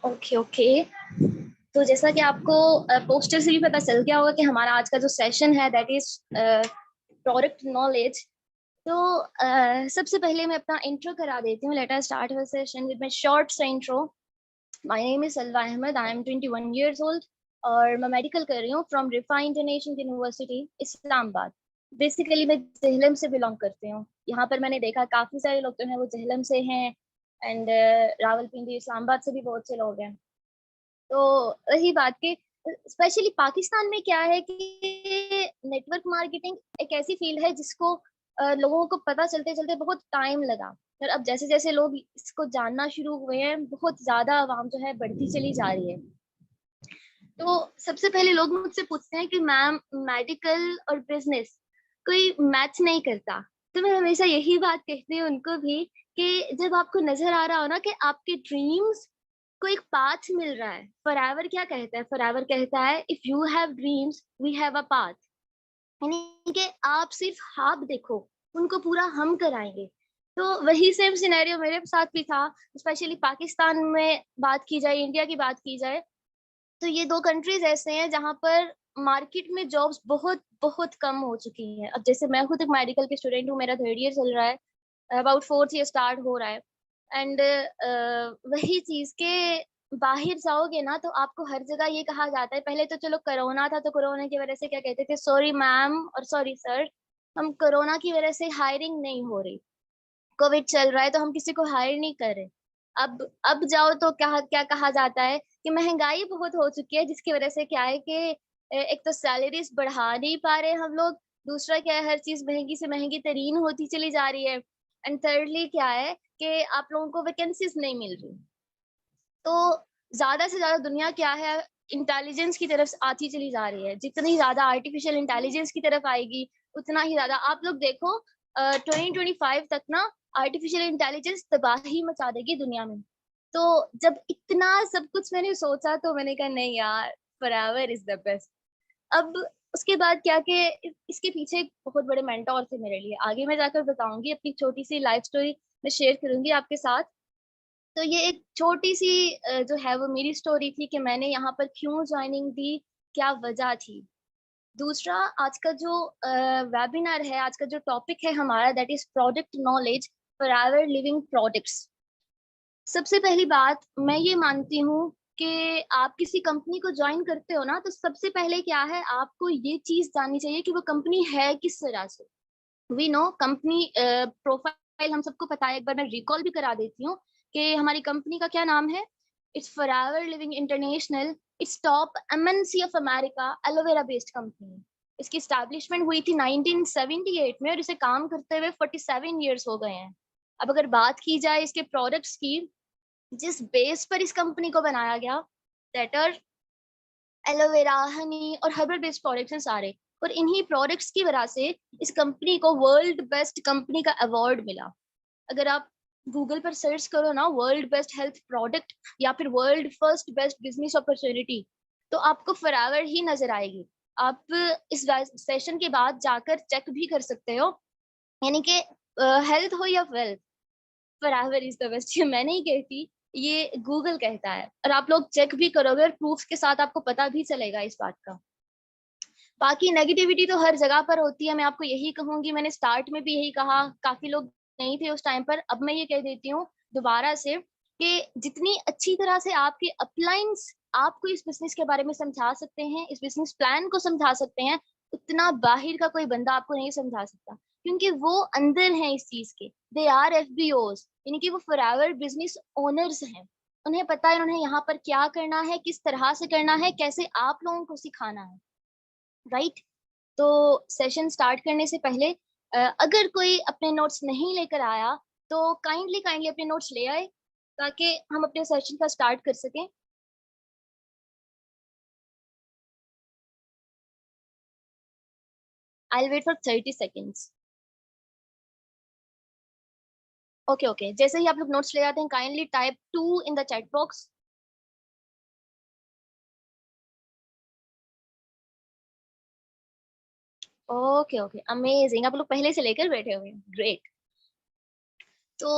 Okay okay. तो जैसा कि आपको पोस्टर से भी पता चल गया होगा कि हमारा आज का जो सेशन है दैट इज प्रोडक्ट नॉलेज। तो सबसे पहले मैं अपना इंट्रो करा देती हूँ। Let us start our session with my short सा intro. My name is Salwa Ahmed, I am 21 years old और मैं मेडिकल कर रही हूँ from Riphah international university Islamabad. Basically मैं जहलम से बिलोंग करती हूँ। यहाँ पर मैंने देखा काफी सारे लोग जो हैं वो जहलम से हैं एंड रावलपिंडी इस्लामाबाद से भी बहुत से लोग हैं। तो रही बात की स्पेशली पाकिस्तान में क्या है कि नेटवर्क मार्केटिंग एक ऐसी फील्ड है जिसको लोगों को पता चलते चलते बहुत टाइम लगा। और अब जैसे जैसे लोग इसको जानना शुरू हुए हैं बहुत ज्यादा आवाम जो है बढ़ती चली जा रही है। तो सबसे पहले लोग मुझसे पूछते हैं कि मैम मेडिकल और बिजनेस कोई मैच नहीं करता। तो मैं हमेशा यही बात कहती हूँ उनको भी कि जब आपको नजर आ रहा हो ना कि आपके ड्रीम्स को एक पाथ मिल रहा है। फॉरएवर क्या कहता है? फॉरएवर कहता है if you have dreams we have a path. यानी कि आप सिर्फ ख्वाब देखो, उनको पूरा हम कराएंगे। तो वही सेम सिनेरियो मेरे साथ भी था। स्पेशली पाकिस्तान में बात की जाए, इंडिया की बात की जाए, तो ये दो कंट्रीज ऐसे हैं जहाँ पर मार्केट में जॉब्स बहुत बहुत कम हो चुकी हैं। अब जैसे मैं खुद एक मेडिकल की स्टूडेंट हूँ, मेरा थर्ड ईयर चल रहा है, अबाउट फोर्थ ईयर स्टार्ट हो रहा है। एंड वही चीज के बाहर जाओगे ना तो आपको हर जगह ये कहा जाता है। पहले तो चलो कोरोना था तो कोरोना की वजह से क्या कहते थे, सॉरी मैम और सॉरी सर, हम कोरोना की वजह से हायरिंग नहीं हो रही, कोविड चल रहा है तो हम किसी को हायर नहीं कर रहे। अब जाओ तो क्या क्या कहा जाता है कि महंगाई बहुत हो चुकी है, जिसकी वजह से क्या है कि एक तो सैलरीज बढ़ा नहीं पा रहे हम लोग, दूसरा क्या है हर चीज महंगी से महंगी तरीन होती चली जा रही है, एंड थर्डली क्या है कि आप लोगों को वैकेंसीज नहीं मिल रही। तो ज्यादा से ज्यादा दुनिया क्या है इंटेलिजेंस की तरफ आती चली जा रही है। जितनी ज्यादा आर्टिफिशियल इंटेलिजेंस की तरफ आएगी उतना ही ज्यादा आप लोग देखो 2025 तक ना आर्टिफिशियल इंटेलिजेंस तबाही मचा देगी दुनिया में। तो जब इतना सब कुछ मैंने सोचा तो मैंने कहा नहीं यार, फॉरएवर इज द बेस्ट। अब उसके बाद क्या कि इसके पीछे एक बहुत बड़े मेंटोर थे मेरे लिए। आगे मैं जाकर बताऊंगी, अपनी छोटी सी लाइफ स्टोरी मैं शेयर करूंगी आपके साथ। तो ये एक छोटी सी जो है वो मेरी स्टोरी थी कि मैंने यहाँ पर क्यों ज्वाइनिंग दी, क्या वजह थी। दूसरा, आज का जो वेबिनार है, आज का जो टॉपिक है हमारा that is product knowledge for our living products. सबसे पहली बात मैं ये मानती हूँ कि आप किसी कंपनी को ज्वाइन करते हो ना तो सबसे पहले क्या है आपको ये चीज जाननी चाहिए कि वो कंपनी है किस तरह से। वी नो कंपनी प्रोफाइल हम सबको पता है। एक बार मैं रिकॉल भी करा देती हूँ कि हमारी कंपनी का क्या नाम है। It's forever living international. Its top MNC of America, aloe vera based company. इसकी स्टैब्लिशमेंट हुई थी 1978 में और इसे काम करते हुए 47 इयर्स हो गए हैं। अब अगर बात की जाए इसके प्रोडक्ट्स की, जिस बेस पर इस कंपनी को बनाया गया दैट आर एलोवेरा, हनी और हर्बल बेस्ड प्रोडक्ट्स हैं सारे। और इन्हीं प्रोडक्ट्स की वजह से इस कंपनी को वर्ल्ड बेस्ट कंपनी का अवार्ड मिला। अगर आप गूगल पर सर्च करो ना वर्ल्ड बेस्ट हेल्थ प्रोडक्ट या फिर world first best business opportunity, तो आपको फॉरएवर ही नजर आएगी। आप इस सेशन के बाद जाकर चेक भी कर सकते हो। यानी कि हेल्थ हो या wealth, forever is the best. ये मैं नहीं कहती, ये गूगल कहता है। और आप लोग चेक भी करोगे और प्रूफ के साथ आपको पता भी चलेगा इस बात का। बाकी नेगेटिविटी तो हर जगह पर होती है, मैं आपको यही कहूंगी। मैंने स्टार्ट में भी यही कहा, काफी लोग नहीं थे उस टाइम पर। अब मैं ये कह देती हूँ दोबारा से कि जितनी अच्छी तरह से आपके अपलाइंस आपको इस बिजनेस के बारे में समझा सकते हैं, इस बिजनेस प्लान को समझा सकते हैं, उतना बाहर का कोई बंदा आपको नहीं समझा सकता। क्योंकि वो अंदर है इस चीज के, दे आर एफबीओज, यानी कि वो फॉरएवर बिजनेस ओनर्स हैं। उन्हें पता है उन्हें यहाँ पर क्या करना है, किस तरह से करना है, कैसे आप लोगों को सिखाना है। राइट। तो सेशन स्टार्ट करने से पहले अगर कोई अपने नोट्स नहीं लेकर आया तो काइंडली काइंडली अपने नोट्स ले आए ताकि हम अपने सेशन का स्टार्ट कर सकें। I will wait for 30 seconds. Okay okay, जैसे ही आप लोग नोट्स ले आते हैं kindly type 2 in the chat box. Okay okay, amazing, आप लोग पहले से लेकर बैठे हुए हैं, ग्रेट। तो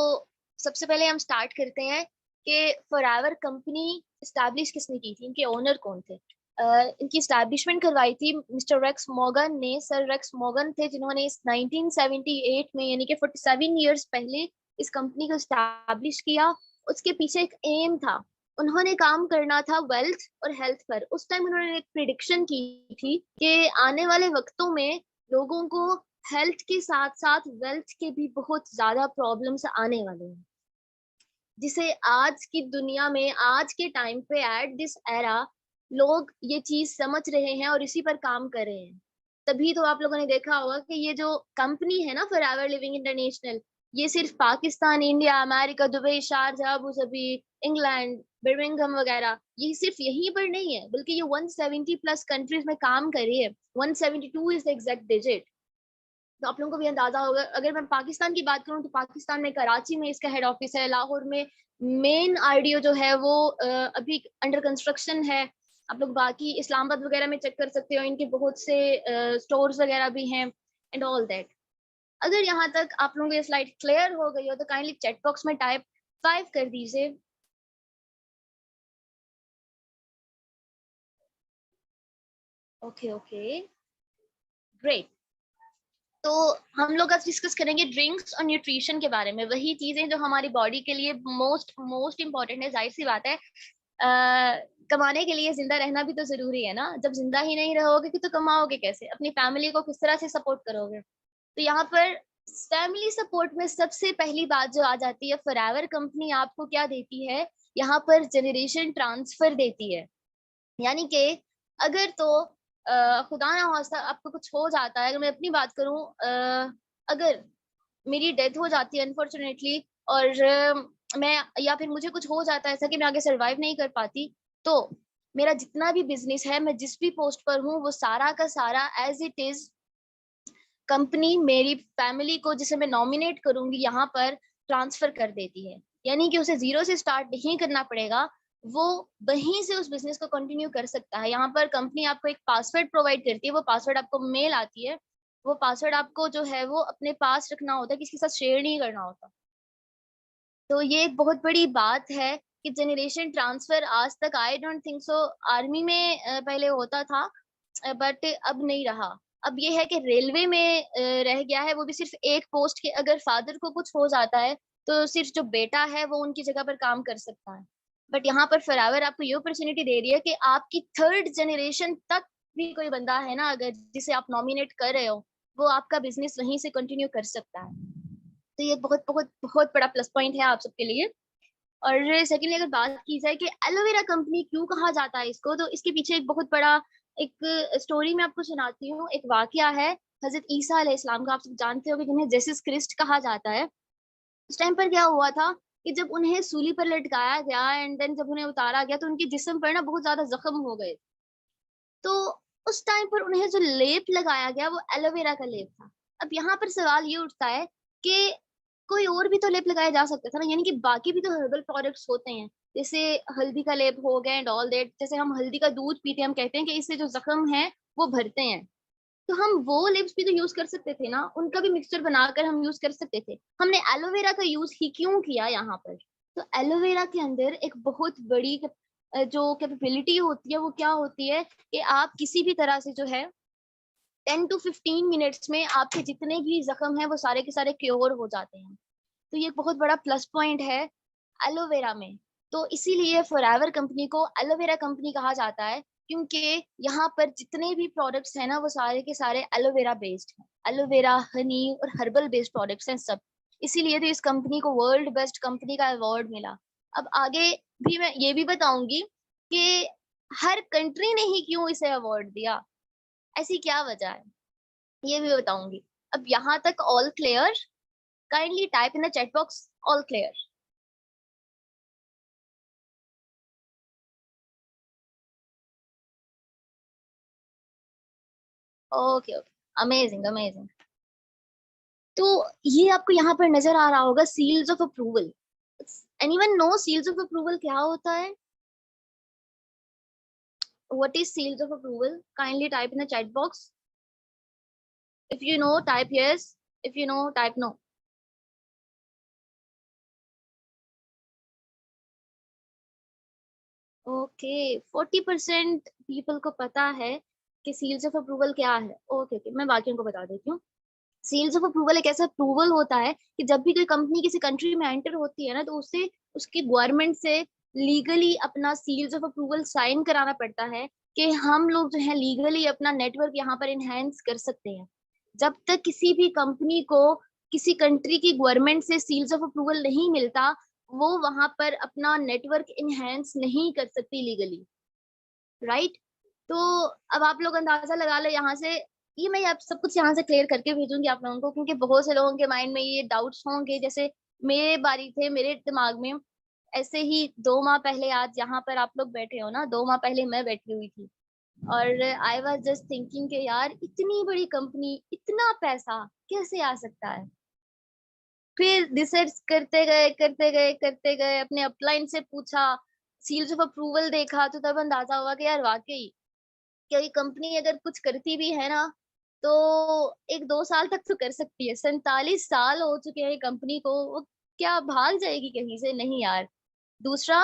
सबसे पहले हम स्टार्ट करते हैं कि फॉरएवर कंपनी इस्टेब्लिश किसने की थी, इनके ओनर कौन थे? इनकी इस्टेब्लिशमेंट करवाई थी मिस्टर रेक्स मॉर्गन ने। सर रेक्स मॉर्गन थे जिन्होंने इस 1978 में, यानी कि 47 इयर्स पहले इस कंपनी को इस्टेब्लिश किया। उसके पीछे एक एम था, उन्होंने काम करना था वेल्थ और हेल्थ पर। उस टाइम उन्होंने एक प्रिडिक्शन की थी कि आने वाले वक्तों में लोगों को हेल्थ के साथ साथ वेल्थ के भी बहुत ज्यादा प्रॉब्लम्स आने वाले हैं, जिसे आज की दुनिया में, आज के टाइम पे, एट दिस एरा, लोग ये चीज समझ रहे हैं और इसी पर काम कर रहे हैं। तभी तो आप लोगों ने देखा होगा कि ये जो कंपनी है ना, फॉरएवर लिविंग इंटरनेशनल, ये सिर्फ Pakistan, India, America, Dubai, Sharjah, Abu Dhabi, England, Birmingham वगैरह, ये सिर्फ यहीं पर नहीं है, बल्कि ये 170 प्लस कंट्रीज में काम कर रही है। 172 इज द एग्जैक्ट डिजिट। तो आप लोगों को भी अंदाजा होगा। अगर मैं पाकिस्तान की बात करूं तो पाकिस्तान में कराची में इसका हेड ऑफिस है। लाहौर में मेन आरडीओ जो है वो अभी अंडर कंस्ट्रक्शन है। आप लोग बाकी इस्लामाबाद वगैरह में चेक कर सकते हो, इनके बहुत से स्टोर्स वगैरह भी हैं एंड ऑल दैट। अगर यहाँ तक आप लोगों को ये स्लाइड क्लियर हो गई हो तो काइंडली चैट बॉक्स में टाइप 5 कर दीजिए। Okay okay, great. तो हम लोग आज डिस्कस करेंगे ड्रिंक्स और न्यूट्रिशन के बारे में, वही चीजें जो हमारी बॉडी के लिए मोस्ट मोस्ट इम्पोर्टेंट है। जाहिर सी बात है, कमाने के लिए जिंदा रहना भी तो जरूरी है ना। जब जिंदा ही नहीं रहोगे कि तो कमाओगे कैसे, अपनी फैमिली को किस तरह से सपोर्ट करोगे? तो यहाँ पर फैमिली सपोर्ट में सबसे पहली बात जो आ जाती है, फॉरएवर कंपनी आपको क्या देती है? यहाँ पर जनरेशन ट्रांसफर देती है। यानी कि अगर तो खुदा ना खास्ता आपको कुछ हो जाता है, अगर मैं अपनी बात करूं, अगर मेरी डेथ हो जाती है अनफॉर्चुनेटली, और मैं, या फिर मुझे कुछ हो जाता है ऐसा कि मैं आगे सरवाइव नहीं कर पाती, तो मेरा जितना भी बिजनेस है, मैं जिस भी पोस्ट पर हूँ, वो सारा का सारा एज इट इज कंपनी मेरी फैमिली को, जिसे मैं नॉमिनेट करूंगी, यहाँ पर ट्रांसफर कर देती है। यानी कि उसे जीरो से स्टार्ट नहीं करना पड़ेगा, वो वहीं से उस बिजनेस को कंटिन्यू कर सकता है। यहाँ पर कंपनी आपको एक पासवर्ड प्रोवाइड करती है, वो पासवर्ड आपको मेल आती है, वो पासवर्ड आपको जो है वो अपने पास रखना होता है, किसी के साथ शेयर नहीं करना होता। तो ये एक बहुत बड़ी बात है कि जनरेशन ट्रांसफर आज तक, I don't think so, army में पहले होता था, बट अब नहीं रहा। अब ये है कि रेलवे में रह गया है, वो भी सिर्फ एक पोस्ट के, अगर फादर को कुछ हो जाता है तो सिर्फ जो बेटा है वो उनकी जगह पर काम कर सकता है। बट यहाँ पर फॉरएवर आपको ये अपॉर्चुनिटी दे रही है कि आपकी थर्ड जनरेशन तक भी कोई बंदा है ना, अगर जिसे आप नॉमिनेट कर रहे हो, वो आपका बिजनेस वहीं से कंटिन्यू कर सकता है। तो ये बहुत बहुत बहुत बड़ा प्लस पॉइंट है आप सबके लिए। और सेकेंडली अगर बात की जाए कि एलोवेरा कंपनी क्यों कहा जाता है इसको, तो इसके पीछे एक बहुत बड़ा एक स्टोरी मैं आपको सुनाती हूँ। एक वाकया है हजरत ईसा अलैहिस्सलाम का। आप सब जानते हो कि जिन्हें जेसस क्रिस्ट कहा जाता है। उस टाइम पर क्या हुआ था कि जब उन्हें सूली पर लटकाया गया एंड देन जब उन्हें उतारा गया तो उनके जिस्म पर ना बहुत ज्यादा जख्म हो गए। तो उस टाइम पर उन्हें जो लेप लगाया गया वो एलोवेरा का लेप था। अब यहाँ पर सवाल ये उठता है कि कोई और भी तो लेप लगाया जा सकता था ना, यानी कि बाकी भी तो हर्बल प्रोडक्ट्स होते हैं, जैसे हल्दी का लेप हो गया एंड ऑल दैट। जैसे हम हल्दी का दूध पीते हैं, हम कहते हैं कि इससे जो जख्म है वो भरते हैं, तो हम वो लिप्स भी तो यूज कर सकते थे ना, उनका भी मिक्सचर बनाकर हम यूज कर सकते थे। हमने एलोवेरा का यूज ही क्यों किया यहाँ पर? तो एलोवेरा के अंदर एक बहुत बड़ी जो कैपेबिलिटी होती है वो क्या होती है कि आप किसी भी तरह से जो है 10 to 15 मिनट्स में आपके जितने भी जख्म है वो सारे के सारे क्योर हो जाते हैं। तो ये एक बहुत बड़ा प्लस पॉइंट है एलोवेरा में। तो इसीलिए फॉरएवर कंपनी को एलोवेरा कंपनी कहा जाता है, क्योंकि यहाँ पर जितने भी प्रोडक्ट्स हैं ना वो सारे के सारे एलोवेरा बेस्ड हैं। एलोवेरा, हनी और हर्बल बेस्ड प्रोडक्ट्स हैं सब। इसीलिए तो इस कंपनी को वर्ल्ड बेस्ट कंपनी का अवार्ड मिला। अब आगे भी मैं ये भी बताऊंगी कि हर कंट्री ने ही क्यों इसे अवार्ड दिया, ऐसी क्या वजह है, ये भी बताऊंगी। अब यहाँ तक all clear? Kindly type in the chat box all clear. Okay okay, amazing amazing. तो ये आपको यहाँ पर नजर आ रहा होगा seals of approval. Anyone know seals of approval क्या होता है? What is seals of approval? Kindly type in the chat box. If you know type yes, if you know type no. Okay, 40% people को पता है कि seals of approval क्या है। Okay okay, मैं बाकियों को बता देती हूँ। सील्स ऑफ अप्रूवल एक ऐसा अप्रूवल होता है कि जब भी कोई कंपनी किसी कंट्री में एंटर होती है ना, तो उसे उसकी गवर्नमेंट से लीगली अपना सील्स ऑफ अप्रूवल साइन कराना पड़ता है कि हम लोग जो है लीगली अपना नेटवर्क यहाँ पर इनहेंस कर सकते हैं। जब तक किसी भी कंपनी को किसी कंट्री की गवर्नमेंट से सील्स ऑफ अप्रूवल नहीं मिलता, वो वहां पर अपना नेटवर्क इनहेंस नहीं कर सकती लीगली, राइट? तो अब आप लोग अंदाजा लगा लो यहाँ से, ये मैं आप सब कुछ यहाँ से क्लियर करके भेजूंगी आप लोगों को, क्योंकि बहुत से लोगों के माइंड में ये डाउट्स होंगे। जैसे मेरे बारी थे, मेरे दिमाग में ऐसे ही 2 माह पहले, आज यहाँ पर आप लोग बैठे हो ना, 2 माह पहले मैं बैठी हुई थी और आई वाज जस्ट थिंकिंग कि यार इतनी बड़ी कंपनी, इतना पैसा कैसे आ सकता है। फिर रिसर्च करते गए अपने अपलाइन से पूछा, सील्स ऑफ अप्रूवल देखा, तो तब अंदाजा हुआ कि यार वाकई क्या ये कंपनी अगर कुछ करती भी है ना, तो 1-2 साल तक तो कर सकती है। 47 साल हो चुके हैं कंपनी को, वो क्या भाग जाएगी कहीं से? नहीं यार। दूसरा,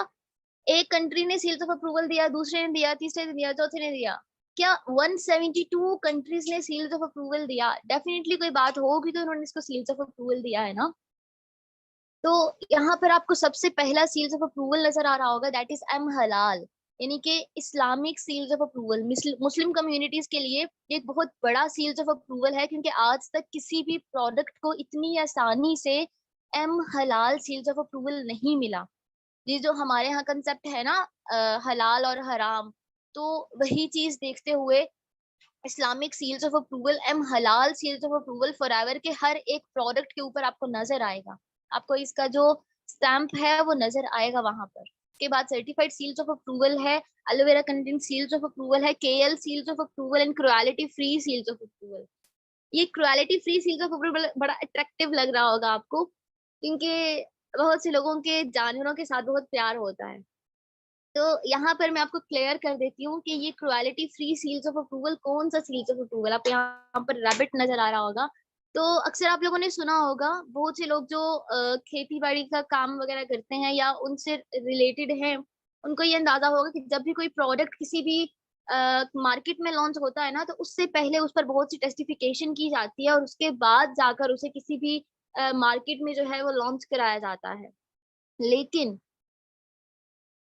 एक कंट्री ने सील्स ऑफ अप्रूवल दिया, दूसरे ने दिया, तीसरे ने दिया, चौथे ने दिया, क्या 172 कंट्रीज ने सील्स ऑफ अप्रूवल दिया? डेफिनेटली कोई बात होगी तो उन्होंने इसको सील्स ऑफ अप्रूवल दिया है ना। तो यहाँ पर आपको सबसे पहला सील्स ऑफ अप्रूवल नजर आ रहा होगा, दैट इज एम हलाल, यानी कि Islamic seals of approval. Muslim communities के लिए एक बहुत बड़ा सील्स ऑफ अप्रूवल है, क्योंकि आज तक किसी भी प्रोडक्ट को इतनी आसानी से एम हलाल सील्स ऑफ अप्रूवल नहीं मिला। ये जो हमारे यहाँ कंसेप्ट है ना, हलाल और हराम, तो वही चीज देखते हुए Islamic seals of approval, M हलाल सील्स ऑफ अप्रूवल फॉरएवर के हर एक प्रोडक्ट के ऊपर आपको नजर आएगा। आपको इसका जो स्टैंप है वो नजर आएगा वहां पर। के बाद सर्टिफाइड सील्स ऑफ अप्रूवल है, aloe vera content seals of approval है, KL seals of approval and cruelty free seals of approval. ये cruelty free seals of approval बड़ा अट्रैक्टिव लग रहा होगा आपको, क्योंकि बहुत से लोगों के जानवरों के साथ बहुत प्यार होता है। तो यहाँ पर मैं आपको क्लियर कर देती हूँ कि ये cruelty free seals of approval कौन सा सील्स ऑफ अप्रूवल। आप यहाँ पर रैबिट नजर आ रहा होगा, तो अक्सर आप लोगों ने सुना होगा, बहुत से लोग जो खेती बाड़ी का काम वगैरह करते हैं या उनसे रिलेटेड हैं, उनको ये अंदाजा होगा कि जब भी कोई प्रोडक्ट किसी भी मार्केट में लॉन्च होता है ना, तो उससे पहले उस पर बहुत सी टेस्टिफिकेशन की जाती है और उसके बाद जाकर उसे किसी भी मार्केट में जो है वो लॉन्च कराया जाता है। लेकिन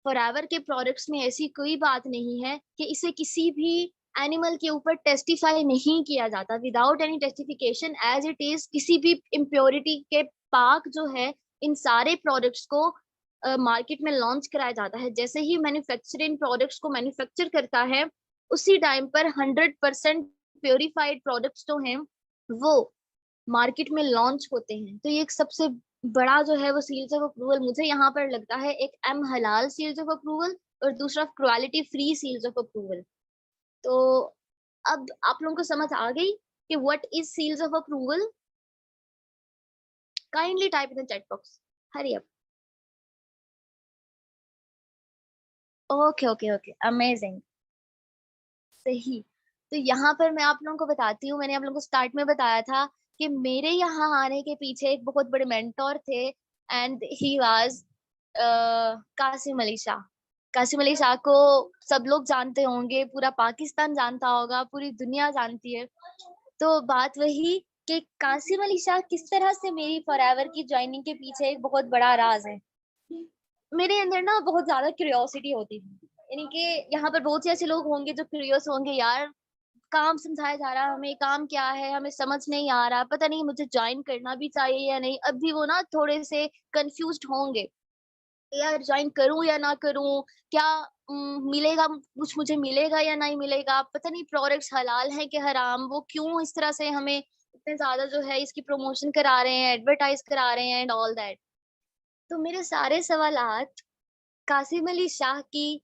फॉरएवर के प्रोडक्ट्स में ऐसी कोई बात नहीं है कि इसे किसी भी एनिमल के ऊपर टेस्टिफाई नहीं किया जाता। Without any testification as it is, किसी भी इम्प्योरिटी के पाक जो है, इन सारे प्रोडक्ट्स को मार्केट में लॉन्च कराया जाता है। जैसे ही मैन्युफैक्चर इन प्रोडक्ट्स को मैन्युफैक्चर करता है, उसी टाइम पर 100% प्योरीफाइड प्रोडक्ट्स जो हैं वो मार्केट में लॉन्च होते हैं। तो ये एक सबसे बड़ा जो है वो सील्स ऑफ अप्रूवल मुझे यहाँ पर लगता है, एक एम हलाल सील्स ऑफ अप्रूवल और दूसरा quality free seals of approval. तो अब आप लोगों को समझ आ गई कि what is seals of approval? Kindly type in the chat box, hurry up. Okay okay okay, amazing, सही। तो यहाँ पर मैं आप लोगों को बताती हूँ, मैंने आप लोगों को स्टार्ट में बताया था कि मेरे यहाँ आने के पीछे एक बहुत बड़े मेंटोर थे, and he was Qasim Ali Shah. Qasim Ali Shah को सब लोग जानते होंगे, पूरा पाकिस्तान जानता होगा, पूरी दुनिया जानती है। तो बात वही कि कासिम अली शाह किस तरह से मेरी फॉरएवर की ज्वाइनिंग के पीछे एक बहुत बड़ा राज है। मेरे अंदर ना बहुत ज्यादा क्यूरियोसिटी होती थी, यानी कि यहाँ पर बहुत से ऐसे लोग होंगे जो क्यूरियस होंगे, यार काम समझाया जा रहा है हमें, काम क्या है हमें समझ नहीं आ रहा, पता नहीं मुझे ज्वाइन करना भी चाहिए या नहीं। अब भी वो ना थोड़े से कंफ्यूज्ड होंगे, यार ज्वाइन करूं या ना करूं, क्या मिलेगा कुछ, मुझे मिलेगा या नहीं मिलेगा, पता नहीं प्रोडक्ट्स हलाल है कि हराम, वो क्यों इस तरह से हमें इतने ज्यादा जो है इसकी प्रमोशन करा रहे हैं, एडवर्टाइज करा रहे हैं एंड ऑल दैट। तो मेरे सारे सवालात कासिम अली शाह की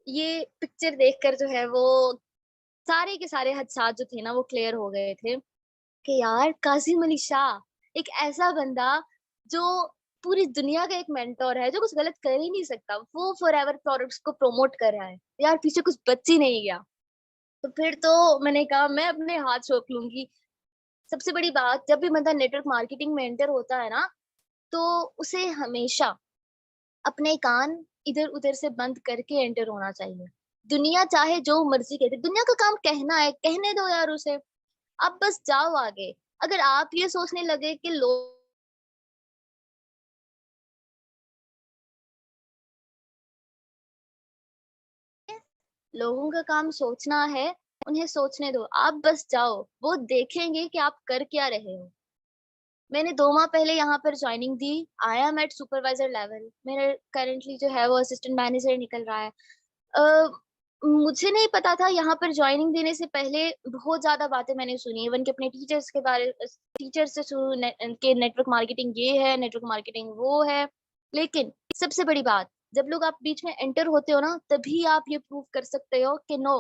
ये पिक्चर देखकर जो है वो सारे के सारे हादसात जो थे ना वो क्लियर हो गए थे कि यार कासिम अली शाह एक ऐसा बंदा जो पूरी दुनिया का एक मेंटोर है, जो कुछ गलत कर ही नहीं सकता, वो फॉरएवर प्रोडक्ट्स को प्रमोट कर रहा है, यार पीछे कुछ बच ही नहीं गया। तो फिर तो मैंने कहा मैं अपने हाथ रोक लूंगी। सबसे बड़ी बात, जब भी बंदा नेटवर्क मार्केटिंग में एंटर होता है ना, तो उसे हमेशा अपने कान इधर उधर से बंद करके एंटर होना चाहिए। दुनिया चाहे जो मर्जी कहते, दुनिया का काम कहना है, कहने दो यार उसे। आप बस जाओ आगे। अगर आप ये सोचने लगे कि लोग लोगों का काम सोचना है, उन्हें सोचने दो, आप बस जाओ, वो देखेंगे कि आप कर क्या रहे हो। मैंने 2 माह पहले यहाँ पर जॉइनिंग दी। I am at supervisor level. मेरा करंटली जो है वो असिस्टेंट मैनेजर निकल रहा है। अ, मुझे नहीं पता था, यहाँ पर जॉइनिंग देने से पहले बहुत ज़्यादा बातें मैंने सुनी, इवन कि अपने टीचर्स के बारे टीचर्स से के नेटवर्क मार्केटिंग ये है, नेटवर्क मार्केटिंग वो है। लेकिन सबसे बड़ी बात, जब लोग आप बीच में एंटर होते हो ना, तभी आप ये प्रूव कर सकते हो कि नो,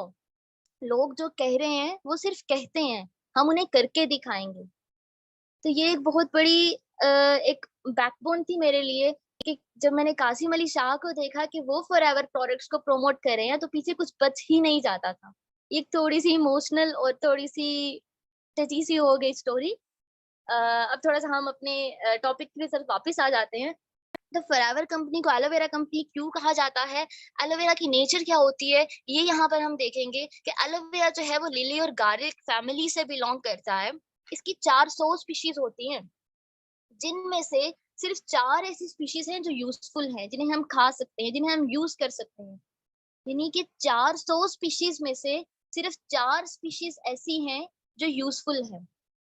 लोग जो कह रहे हैं वो सिर्फ कहते हैं, हम उन्हें करके दिखाएंगे। तो ये एक बहुत बड़ी एक बैकबोन थी मेरे लिए कि जब मैंने कासिम अली शाह को देखा कि वो फॉरएवर प्रोडक्ट्स को प्रमोट कर रहे हैं, तो पीछे कुछ बच ही नहीं जाता था। एक थोड़ी-सी इमोशनल और थोड़ी-सी टची सी हो गई स्टोरी। अब थोड़ा-सा हम अपने टॉपिक की तरफ वापस आ जाते हैं। तो फॉरएवर कंपनी को एलोवेरा कंपनी क्यों कहा जाता है? एलोवेरा की नेचर क्या होती है? ये यहाँ पर हम देखेंगे कि एलोवेरा जो है वो लिली और गार्लिक फैमिली से बिलॉन्ग करता है। इसकी 400 स्पीशीज़ होती हैं। जिनमें से सिर्फ 4 ऐसी स्पीशीज हैं जो यूजफुल हैं, जिन्हें हम खा सकते हैं, जिन्हें हम यूज कर सकते हैं। यानी कि 400 स्पीशीज में से सिर्फ 4 स्पीशीज ऐसी हैं जो यूजफुल हैं।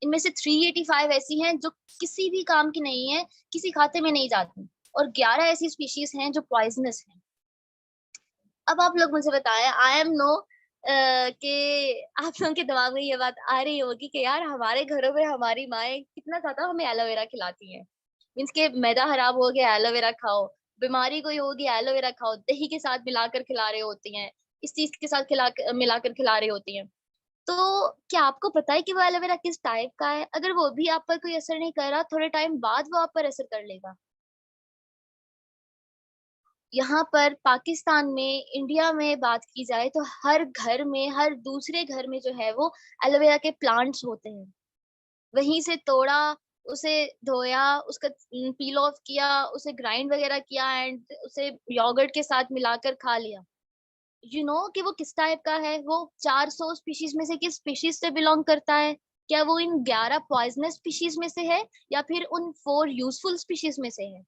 इनमें से 385 ऐसी हैं जो किसी भी काम की नहीं है, किसी खाते में नहीं जाती, और 11 ऐसी स्पीशीज हैं जो पॉइजनस हैं। अब आप लोग मुझे बताएं, आई एम नो कि आप लोगों के दिमाग में ये बात आ रही होगी कि यार हमारे घरों में हमारी माएँ कितना ज़्यादा हमें एलोवेरा खिलाती हैं। मीन्स के मैदा खराब हो गया एलोवेरा खाओ, बीमारी कोई होगी एलोवेरा खाओ, दही के साथ मिलाकर खिला रही होती हैं, इस चीज़ के साथ मिलाकर खिला रही होती हैं। तो क्या आपको पता है कि वो एलोवेरा किस टाइप का है? अगर वो भी आप पर कोई असर नहीं कर रहा, थोड़े टाइम बाद वो आप पर असर कर लेगा। यहाँ पर पाकिस्तान में, इंडिया में बात की जाए तो हर घर में, हर दूसरे घर में जो है वो एलोवेरा के प्लांट्स होते हैं। वहीं से तोड़ा, उसे धोया, उसका पील ऑफ किया, उसे ग्राइंड वगैरह किया एंड उसे योगर्ट के साथ मिलाकर खा लिया। यू नो कि वो किस टाइप का है? वो 400 स्पीशीज़ में से किस स्पीशीज़ से बिलॉन्ग करता है? क्या वो इन 11 पॉइज़नस स्पीशीज़ में से है या फिर उन 4 यूज़फुल स्पीशीज़ में से है?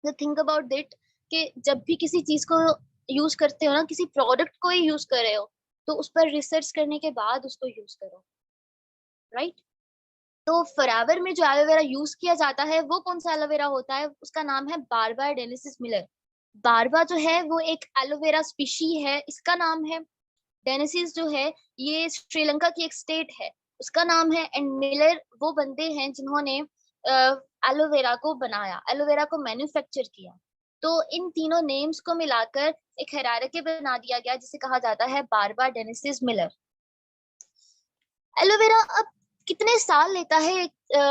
तो थिंक अबाउट दैट कि जब भी किसी चीज़ को यूज़ करते हो ना, किसी प्रोडक्ट को ही यूज़ कर रहे हो, तो उस पर रिसर्च करने के बाद उसको यूज़ करो, राइट? तो फॉरएवर में जो एलोवेरा यूज़ किया जाता है, वो कौन-सा एलोवेरा होता है? उसका नाम है बारबा डेनेसिस मिलर। बारबा जो है वो एक एलोवेरा स्पीशी है, इसका नाम है। डेनेसिस जो है ये श्रीलंका की एक स्टेट है, उसका नाम है। एंड मिलर वो बंदे हैं जिन्होंने एलोवेरा को बनाया, एलोवेरा को मैन्युफैक्चर किया। तो इन तीनों नेम्स को मिलाकर एक हायरार्की बना दिया गया जिसे कहा जाता है बारबा डेनेसिस मिलर। एलोवेरा अब कितने साल लेता है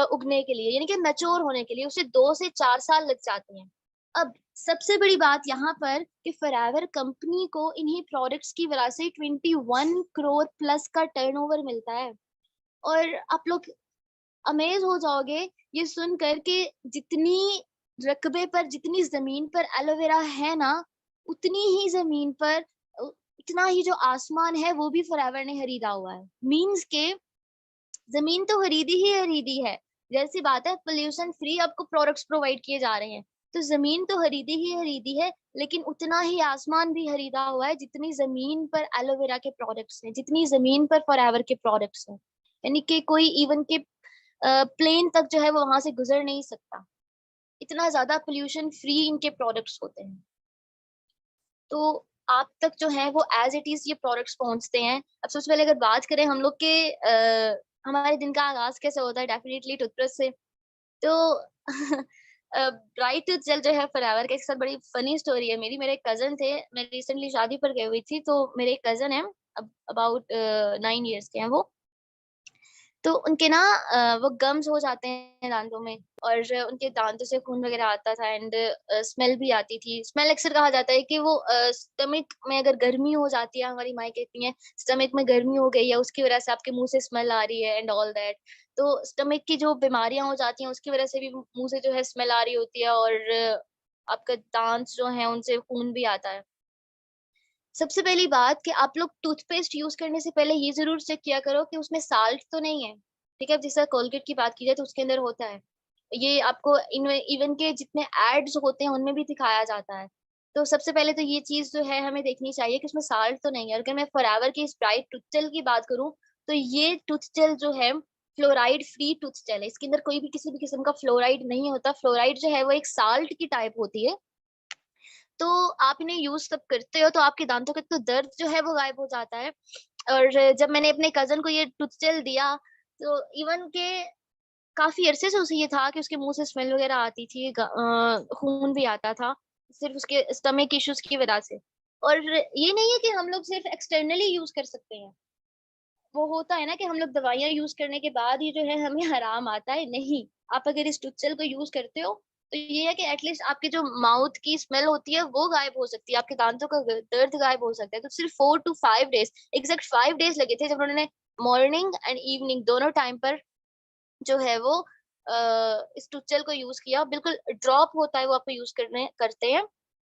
उगने के लिए, यानी कि मैच्योर होने के लिए उसे 2 से 4 साल लग जाते हैं। अब सबसे बड़ी बात यहाँ पर कि फॉरएवर कंपनी को इन्हीं प्रोडक्ट्स की वजह से 21 करोड़ प्लस का टर्नओवर मिलता है। और आप लोग अमेज़ हो जाओगे ये सुनकर कि जितनी रकबे पर, जितनी ज़मीन पर एलोवेरा है ना, उतनी ही ज़मीन पर इतना ही जो आसमान है वो भी फॉरएवर ने खरीदा हुआ है। मीन्स के ज़मीन तो खरीदी ही खरीदी है। ज़ाहिर-सी बात है, पॉल्यूशन फ्री आपको प्रोडक्ट्स प्रोवाइड किए जा रहे हैं। तो ज़मीन तो खरीदी ही खरीदी है, लेकिन उतना ही आसमान भी खरीदा हुआ है जितनी ज़मीन पर एलोवेरा के प्रोडक्ट्स हैं, जितनी ज़मीन पर फॉरएवर के प्रोडक्ट्स हैं। यानी कि कोई इवन के प्लेन तक जो है वो वहाँ से गुज़र नहीं सकता। इतना ज़्यादा पॉल्यूशन फ्री इनके प्रोडक्ट्स होते हैं। तो आप तक जो है वो एज़ इट इज़ ये प्रोडक्ट्स पहुँचते हैं। अब सबसे पहले अगर बात करें हम लोग के हमारे दिन का आगाज़ कैसे होता है? डेफ़िनिटली टूथब्रश से। तो ब्राइट टूथ जेल जो है फॉरएवर का, एक साथ बड़ी फ़नी स्टोरी है मेरी। मेरे कज़िन थे, मैं रिसेंटली शादी पर गई हुई थी, तो मेरे एक कज़िन हैं, अब अबाउट 9 इयर्स के हैं वो। तो उनके ना वो गम्स हो जाते हैं दाँतों में, और उनके दाँतों से खून वग़ैरह आता था एंड स्मेल भी आती थी। स्मेल अक्सर कहा जाता है कि वो स्टमक में अगर गर्मी हो जाती है, हमारी माएँ कहती हैं, स्टमक में गर्मी हो गई है, उसकी वज़ह से आपके मुँह से स्मेल आ रही है एंड ऑल दैट। तो स्टमक की जो बीमारियाँ हो जाती हैं, उसकी वज़ह से भी मुँह से जो है स्मेल आ रही होती है। और आपका दांत जो है उनसे खून भी आता है। सबसे पहली बात कि आप लोग टूथपेस्ट यूज करने से पहले ये जरूर चेक किया करो कि उसमें साल्ट तो नहीं है। ठीक है, जैसे कोलगेट की बात की जाए तो उसके अंदर होता है, ये आपको इवन के जितने एड्स होते हैं उनमें भी दिखाया जाता है। तो सबसे पहले तो ये चीज जो है हमें देखनी चाहिए कि उसमें साल्ट तो नहीं है। अगर मैं फॉरएवर की स्प्राइट टूथ जेल की बात करूं तो ये टूथ जेल जो है फ्लोराइड फ्री टूथ जेल है। इसके अंदर कोई भी किसी भी किस्म का फ्लोराइड नहीं होता। फ्लोराइड जो है वो एक साल्ट की टाइप होती है। तो आप इन्हें यूज तब करते हो तो आपके दांतों का तो दर्द जो है वो गायब हो जाता है। और जब मैंने अपने कजन को ये टूथ जेल दिया तो इवन के काफी अरसे से उसे ये था कि उसके मुंह से स्मेल वगैरह आती थी, खून भी आता था सिर्फ उसके स्टमक इश्यूज की वजह से। और ये नहीं है कि हम लोग सिर्फ एक्सटर्नली यूज कर सकते हैं। वो होता है ना कि हम लोग दवाइयाँ यूज करने के बाद ही जो है हमें आराम आता है, नहीं। आप अगर इस टूथजेल को यूज करते हो तो ये है कि एटलीस्ट आपके जो माउथ की स्मेल होती है वो गायब हो सकती है, आपके दांतों का दर्द गायब हो सकता है। तो सिर्फ 4 to 5 डेज, एग्जैक्ट 5 डेज लगे थे जब उन्होंने मॉर्निंग एंड इवनिंग दोनों टाइम पर जो है वो इस टूथजेल को यूज किया। बिल्कुल ड्रॉप होता है वो आपको यूज करने करते हैं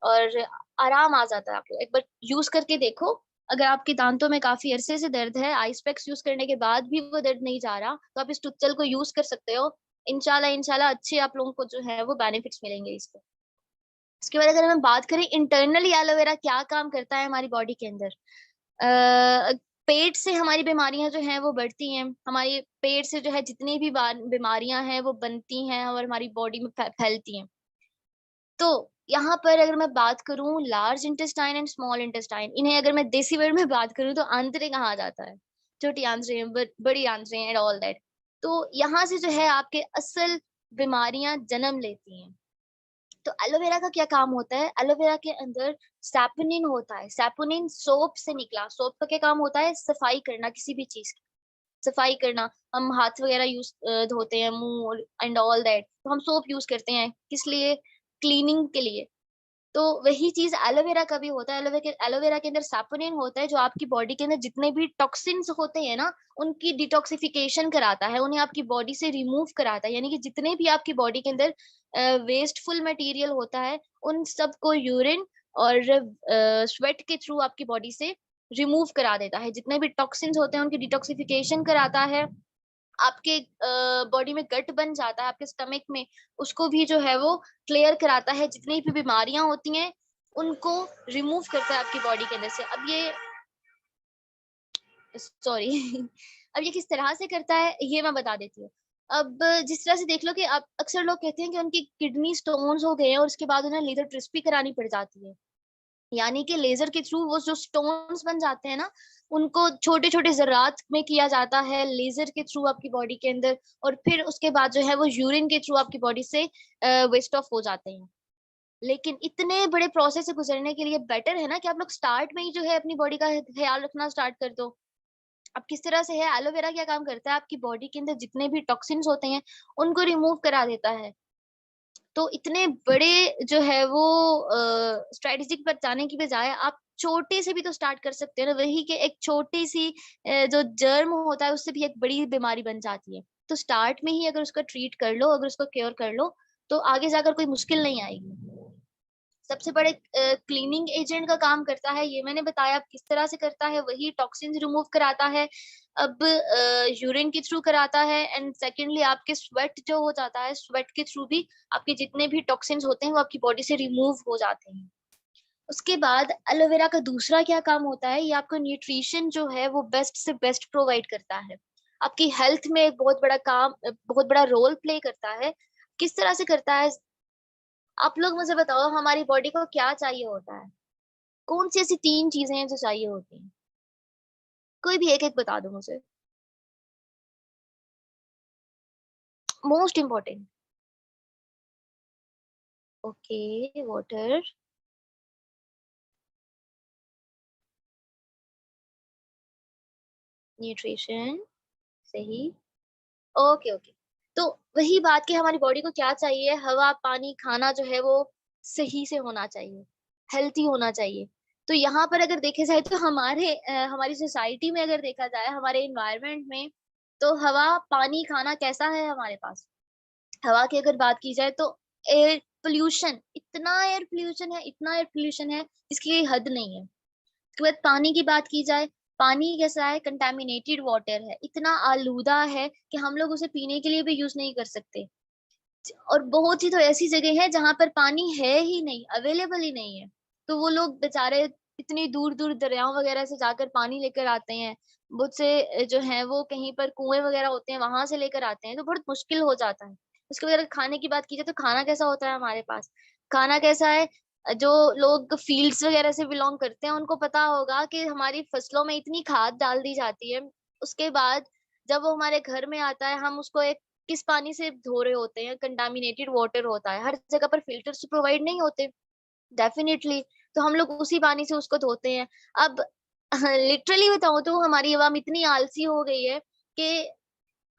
और आराम आ जाता है आपको। एक बार यूज करके देखो। अगर आपके दांतों में काफी अरसे से दर्द है, आइस पैक्स यूज करने के बाद भी वो दर्द नहीं जा रहा, तो आप इस टूथजेल को यूज कर सकते हो। इंशाल्लाह इंशाल्लाह अच्छे आप लोगों को जो है वो बेनिफिट्स मिलेंगे इसके। इसके बाद अगर हम बात करें इंटरनली एलोवेरा क्या काम करता है हमारी बॉडी के अंदर, पेट से हमारी बीमारियां जो हैं वो बढ़ती हैं। हमारे पेट से जो है जितनी भी बीमारियां हैं वो बनती हैं और हमारी बॉडी में फैलती हैं। तो यहाँ पर अगर मैं बात करूं large intestine and small intestine, इन्हें अगर मैं देसी वर्ड में बात करूं तो आंतरिक कहा जाता है। छोटी आंतरें, बड़ी आंतरें एंड ऑल दैट। तो यहाँ से जो है आपके असल बीमारियां जन्म लेती हैं। तो एलोवेरा का क्या काम होता है, एलोवेरा के अंदर सैपोनिन होता है। सैपोनिन सोप से निकला। सोप का क्या काम होता है, सफाई करना किसी भी चीज की, सफाई करना। हम हाथ वगैरह यूज धोते हैं, मुंह एंड ऑल दैट, तो हम सोप यूज करते हैं किस लिए, क्लीनिंग के लिए। तो वही चीज एलोवेरा का भी होता है। एलोवेरा के अंदर सैपोनिन होता है जो आपकी बॉडी के अंदर जितने भी टॉक्सिन्स होते हैं ना उनकी डिटॉक्सिफिकेशन कराता है, उन्हें आपकी बॉडी से रिमूव कराता है। यानी कि जितने भी आपकी बॉडी के अंदर वेस्टफुल मटेरियल होता है उन सब को यूरिन और स्वेट के थ्रू आपकी बॉडी से रिमूव करा देता है। जितने भी टॉक्सिन्स होते हैं उनकी डिटॉक्सिफिकेशन कराता है। आपके बॉडी में गट बन जाता है आपके स्टमक में, उसको भी जो है वो क्लियर कराता है। जितनी भी बीमारियां होती हैं उनको रिमूव करता है आपकी बॉडी के अंदर से। अब ये सॉरी अब ये किस तरह से करता है ये मैं बता देती हूँ। अब जिस तरह से देख लो कि अब अक्सर लोग कहते हैं कि उनकी किडनी स्टोन्स हो गए हैं और उसके बाद उन्हें लेजर ट्रिप्स करानी पड़ जाती है। यानी कि लेजर के थ्रू वो जो स्टोन्स बन जाते हैं ना उनको छोटे छोटे जर्रात में किया जाता है लेजर के थ्रू आपकी बॉडी के अंदर। और फिर उसके बाद जो है वो यूरिन के थ्रू आपकी बॉडी से वेस्ट ऑफ हो जाते हैं। लेकिन इतने बड़े प्रोसेस से गुजरने के लिए बेटर है ना कि आप लोग स्टार्ट में ही जो है अपनी बॉडी का ख्याल रखना स्टार्ट कर दो। अब किस तरह से है, एलोवेरा क्या काम करता है, आपकी बॉडी के अंदर जितने भी टॉक्सिन्स होते हैं उनको रिमूव करा देता है। तो इतने बड़े जो है वो स्ट्रेटेजिक पर जाने की बजाय आप छोटे से भी तो स्टार्ट कर सकते हो ना। वही कि एक छोटी सी जो जर्म होता है उससे भी एक बड़ी बीमारी बन जाती है। तो स्टार्ट में ही अगर उसको ट्रीट कर लो, अगर उसको क्योर कर लो तो आगे जाकर कोई मुश्किल नहीं आएगी। सबसे बड़े क्लीनिंग एजेंट का काम करता है, ये मैंने बताया। अब किस तरह से करता है, वही टॉक्सिन्स रिमूव कराता है। अब यूरिन के थ्रू कराता है एंड सेकेंडली आपके स्वेट जो हो जाता है, स्वेट के थ्रू भी आपके जितने भी टॉक्सिन्स होते हैं वो आपकी बॉडी से रिमूव हो जाते हैं। उसके बाद एलोवेरा का दूसरा क्या काम होता है, ये आपको न्यूट्रिशन जो है वो बेस्ट से बेस्ट प्रोवाइड करता है। आपकी हेल्थ में एक बहुत बड़ा काम, बहुत बड़ा रोल प्ले करता है। किस तरह से करता है, आप लोग मुझे बताओ हमारी बॉडी को क्या चाहिए होता है, कौन सी ऐसी 3 चीजें हैं जो चाहिए होती हैं, कोई भी एक एक बता दो मुझे। Most important. Okay, water, nutrition, सही। Okay okay. तो वही बात कि हमारी बॉडी को क्या चाहिए, हवा पानी खाना जो है वो सही से होना चाहिए, हेल्थी होना चाहिए। तो यहाँ पर अगर देखे जाए तो हमारी सोसाइटी में अगर देखा जाए, हमारे इन्वायरमेंट में, तो हवा पानी खाना कैसा है हमारे पास। हवा की अगर बात की जाए तो एयर पोल्यूशन, इतना एयर पोल्यूशन है जिसकी कोई हद नहीं है। उसके बाद पानी की बात की जाए, पानी कैसा है, कंटामिनेटेड वाटर है, इतना आलूदा है कि हम लोग उसे पीने के लिए भी यूज नहीं कर सकते। और बहुत ही तो ऐसी जगह है जहाँ पर पानी है ही नहीं, अवेलेबल ही नहीं है। तो वो लोग बेचारे इतनी दूर-दूर दरियाओं वगैरह से जाकर पानी लेकर आते हैं। बहुत से जो हैं वो कहीं पर कुएँ वगैरह होते हैं, वहाँ से लेकर आते हैं, तो बहुत मुश्किल हो जाता है। उसके बाद अगर खाने की बात की जाए तो खाना कैसा होता है हमारे पास? खाना कैसा है, जो लोग फील्ड्स वगैरह से बिलॉन्ग करते हैं, उनको पता होगा कि हमारी फसलों में इतनी खाद डाल दी जाती है। उसके बाद जब वो हमारे घर में आता है, हम उसको एक किस पानी से धो रहे होते हैं, कंटामिनेटेड वाटर होता है। हर जगह पर फिल्टर्स प्रोवाइड नहीं होते, डेफिनिटली। तो हम लोग उसी पानी से उसको धोते हैं। अब लिटरली बताऊँ तो हमारी अवाम इतनी आलसी हो गई है कि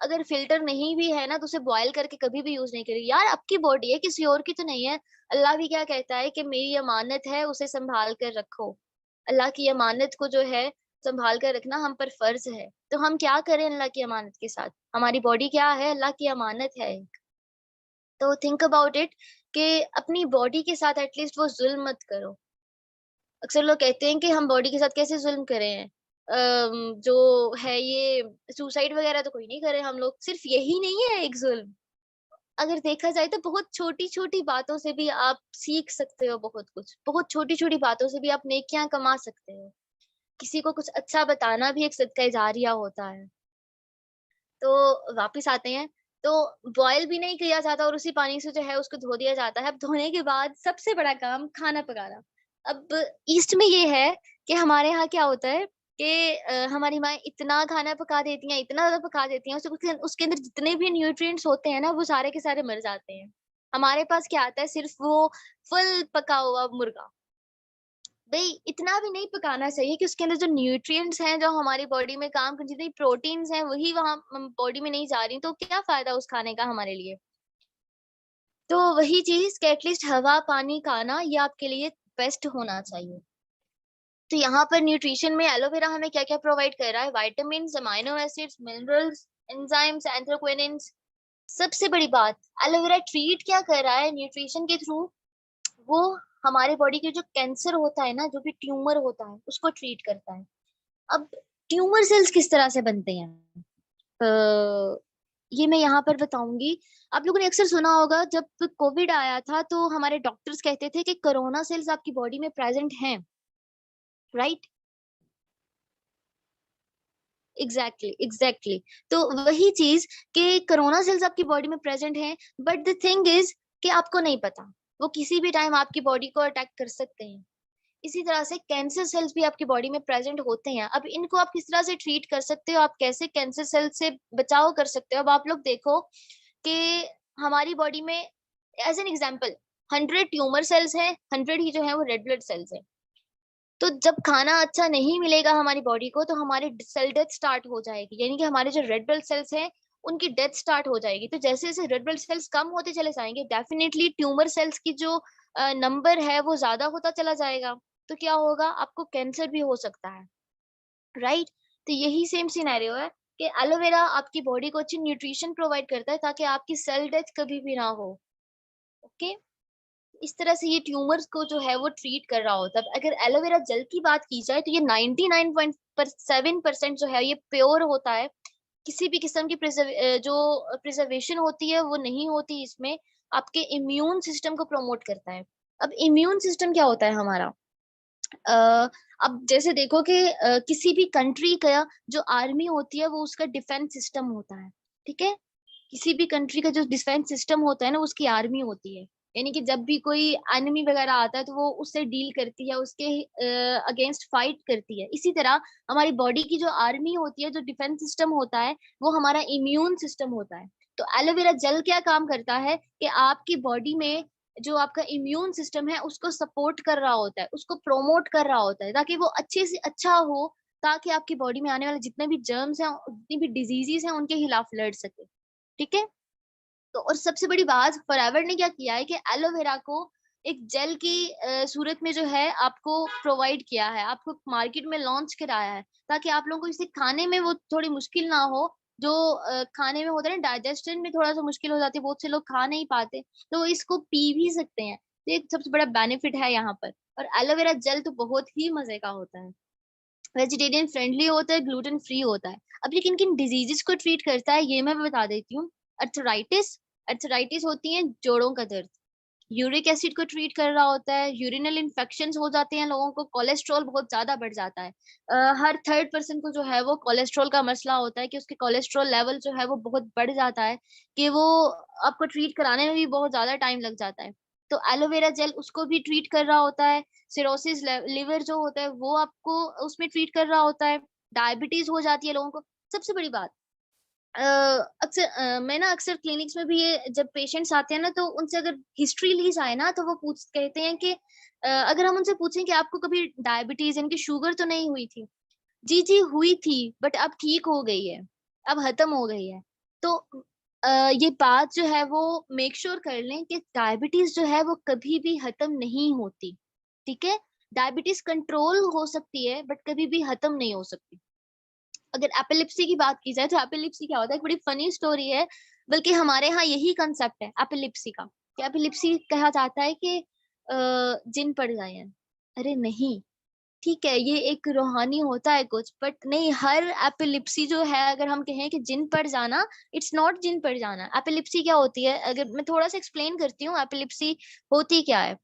अगर फ़िल्टर नहीं भी है ना, तो उसे बॉयल करके कभी भी यूज़ नहीं करेगी। यार, आपकी बॉडी है, किसी और की तो नहीं है। अल्लाह भी क्या कहता है कि मेरी अमानत है, उसे सँभाल कर रखो। अल्लाह की अमानत को जो है सँभाल कर रखना हम पर फ़र्ज़ है। तो हम क्या करें अल्लाह की अमानत के साथ? हमारी बॉडी क्या है? अल्लाह की अमानत है एक। तो थिंक अबाउट इट कि अपनी बॉडी के साथ एट लीस्ट वो ज़ुल्म मत करो। अक्सर लोग कहते हैं कि हम बॉडी के साथ कैसे ज़ुल्म करें? जो है ये सुसाइड वग़ैरह तो कोई नहीं करे हम लोग, सिर्फ़ यही नहीं है एक ज़ुल्म। अगर देखा जाए तो बहुत छोटी-छोटी बातों से भी आप सीख सकते हो बहुत कुछ। बहुत छोटी-छोटी बातों से भी आप नेकियाँ कमा सकते हो। किसी को कुछ अच्छा बताना भी एक सदका जारिया होता है। तो वापस आते हैं, तो बॉयल भी नहीं किया जाता और उसी पानी से जो है उसको धो दिया जाता है। अब धोने के बाद सबसे बड़ा काम खाना पकाना। अब ईस्ट में ये है कि हमारे यहाँ क्या होता है कि हमारी माँ इतना खाना पका देती हैं, इतना ज़्यादा पका देती हैं, उसके अंदर जितने भी न्यूट्रिएंट्स होते हैं ना, वो सारे के सारे मर जाते हैं। हमारे पास क्या आता है, सिर्फ़ वो फुल पका हुआ मुर्गा। भई इतना भी नहीं पकाना चाहिए कि उसके अंदर जो न्यूट्रिएंट्स हैं, जो हमारी बॉडी में काम कर जितनी प्रोटीन्स हैं, वही वहाँ बॉडी में नहीं जा रही, तो क्या फ़ायदा उस खाने का हमारे लिए? तो वही चीज़ कि एटलीस्ट हवा, पानी, खाना ये आपके लिए बेस्ट होना चाहिए। तो यहाँ पर न्यूट्रिशन में एलोवेरा हमें क्या-क्या प्रोवाइड कर रहा है? Vitamins, amino acids, minerals, enzymes, anthraquinones. सबसे बड़ी बात, एलोवेरा ट्रीट क्या कर रहा है न्यूट्रिशन के थ्रू? वो हमारे बॉडी के जो कैंसर होता है ना, जो भी ट्यूमर होता है, उसको ट्रीट करता है। अब ट्यूमर सेल्स किस तरह से बनते हैं? अ, ये मैं यहाँ पर बताऊँगी। आप लोगों ने अक्सर सुना होगा जब कोविड आया था तो हमारे डॉक्टर्स कहते थे कि कोरोना सेल्स आपकी बॉडी में प्रेज़ेंट हैं, राइट? एग्ज़ैक्टली। तो वही चीज़ कि कोरोना सेल्स आपकी बॉडी में प्रेज़ेंट हैं, बट द थिंग इज़ कि आपको नहीं पता। वो किसी भी टाइम आपकी बॉडी को अटैक कर सकते हैं। इसी तरह से कैंसर सेल्स भी आपकी बॉडी में प्रेजेंट होते हैं। अब इनको आप किस तरह से ट्रीट कर सकते हो, आप कैसे कैंसर सेल से बचाव कर सकते हो? अब आप लोग देखो कि हमारी बॉडी में as an example 100 tumour cells हैं, 100 ही जो हैं वो रेड ब्लड सेल्स हैं। तो जब खाना अच्छा नहीं मिलेगा हमारी बॉडी को, तो हमारी सेल डेथ स्टार्ट हो जाएगी। यानी कि हमारे जो रेड ब्लड सेल्स हैं, उनकी डेथ स्टार्ट हो जाएगी। तो जैसे-जैसे रेड ब्लड सेल्स कम होते चले जाएँगे, डेफिनिटली ट्यूमर सेल्स की जो नंबर है, वो ज़्यादा होता चला जाएगा। तो क्या होगा? आपको कैंसर भी हो सकता है, राइट? तो यही सेम सिनेरियो है कि एलोवेरा आपकी बॉडी को अच्छी न्यूट्रिशन प्रोवाइड करता है, ताकि आपकी सेल डेथ कभी भी ना हो, ओके? इस तरह से ये ट्यूमर्स को जो है वो ट्रीट कर रहा होता है। अगर एलोवेरा जेल की बात की जाए तो ये 99.7% जो है ये प्योर होता है। किसी भी किस्म की जो प्रिजर्वेशन होती है वो नहीं होती इसमें। आपके इम्यून सिस्टम को प्रमोट करता है। अब इम्यून सिस्टम क्या होता है हमारा? अ, अब जैसे देखो कि किसी भी कंट्री का जो आर्मी होती है वो उसका डिफेंस सिस्टम होता है, ठीक है? किसी भी कंट्री का जो डिफेंस सिस्टम होता है ना, उसकी आर्मी होती है। यानी कि जब भी कोई एनिमी वगैरह आता है तो वो उससे डील करती है, उसके अगेंस्ट फाइट करती है। इसी तरह हमारी बॉडी की जो आर्मी होती है, जो डिफेंस सिस्टम होता है, वो हमारा इम्यून सिस्टम होता है। तो एलोवेरा जेल क्या काम करता है कि आपकी बॉडी में जो आपका इम्यून सिस्टम है उसको सपोर्ट कर रहा होता है, उसको प्रोमोट कर रहा होता है ताकि वो अच्छे से अच्छा हो, ताकि आपकी बॉडी में आने वाले जितने भी जर्म्स हैं, जितनी भी डिजीज़ेज़ हैं, उनके खिलाफ लड़ सके। ठीक है? तो और सबसे बड़ी बात फॉरएवर ने क्या किया है कि एलोवेरा को एक जेल की सूरत में जो है आपको प्रोवाइड किया है, आपको मार्केट में लॉन्च कराया है, ताकि आप लोगों को इसे खाने में वो थोड़ी मुश्किल ना हो जो खाने में होता है ना, डाइजेशन में थोड़ा सा मुश्किल हो जाती है, बहुत से लोग खा नहीं पाते, तो इसको पी भी सकते हैं। तो एक सबसे बड़ा बेनिफिट है यहाँ पर। और एलोवेरा जेल तो बहुत ही मजे का होता है, वेजिटेरियन फ्रेंडली होता है, ग्लूटेन फ्री होता है। अब ये किन किन डिजीजेस को ट्रीट करता है ये मैं बता देती हूँ। अर्थराइटिस, अर्थराइटिस होती है जोड़ों का दर्द। यूरिक एसिड को ट्रीट कर रहा होता है, यूरिनल इन्फेक्शंस हो जाते हैं लोगों को, कोलेस्ट्रॉल बहुत ज्यादा बढ़ जाता है। हर थर्ड पर्सन को जो है वो कोलेस्ट्रॉल का मसला होता है कि उसके कोलेस्ट्रॉल लेवल जो है वो बहुत बढ़ जाता है, कि वो आपको ट्रीट कराने में भी बहुत ज्यादा टाइम लग जाता है। तो एलोवेरा जेल उसको भी ट्रीट कर रहा होता है। सिरोसिस लिवर जो होता है वो आपको उसमें ट्रीट कर रहा होता है। डायबिटीज हो जाती है लोगों को। सबसे बड़ी बात, अ, मैं ना अक्सर क्लिनिक्स में भी ये जब पेशेंट्स आते हैं ना, तो उनसे अगर हिस्ट्री ली जाए ना, तो वो पूछ कहते हैं कि अगर हम उनसे पूछें कि आपको कभी डायबिटीज यानी कि शुगर तो नहीं हुई थी? जी जी हुई थी, बट अब ठीक हो गई है, अब खत्म हो गई है। तो ये बात जो है वो मेक श्योर कर लें कि डायबिटीज जो है वो कभी भी खत्म नहीं होती। ठीक है, डायबिटीज कंट्रोल हो सकती है बट कभी भी खत्म नहीं हो सकती। अगर एपिलिप्सी की बात की जाए तो एपिलिप्सी क्या होता है, एक बड़ी फनी स्टोरी है। बल्कि हमारे यहाँ यही कंसेप्ट है एपिलिप्सी का, कि एपिलिप्सी कहा जाता है कि जिन पड़ जाए हैं। अरे नहीं, ठीक है ये एक रूहानी होता है कुछ, बट नहीं, हर एपिलिप्सी जो है अगर हम कहें कि जिन पड़ जाना, इट्स नॉट जिन पड़ जाना। एपिलिप्सी क्या होती है, अगर मैं थोड़ा सा एक्सप्लेन करती हूँ एपिलिप्सी होती क्या है।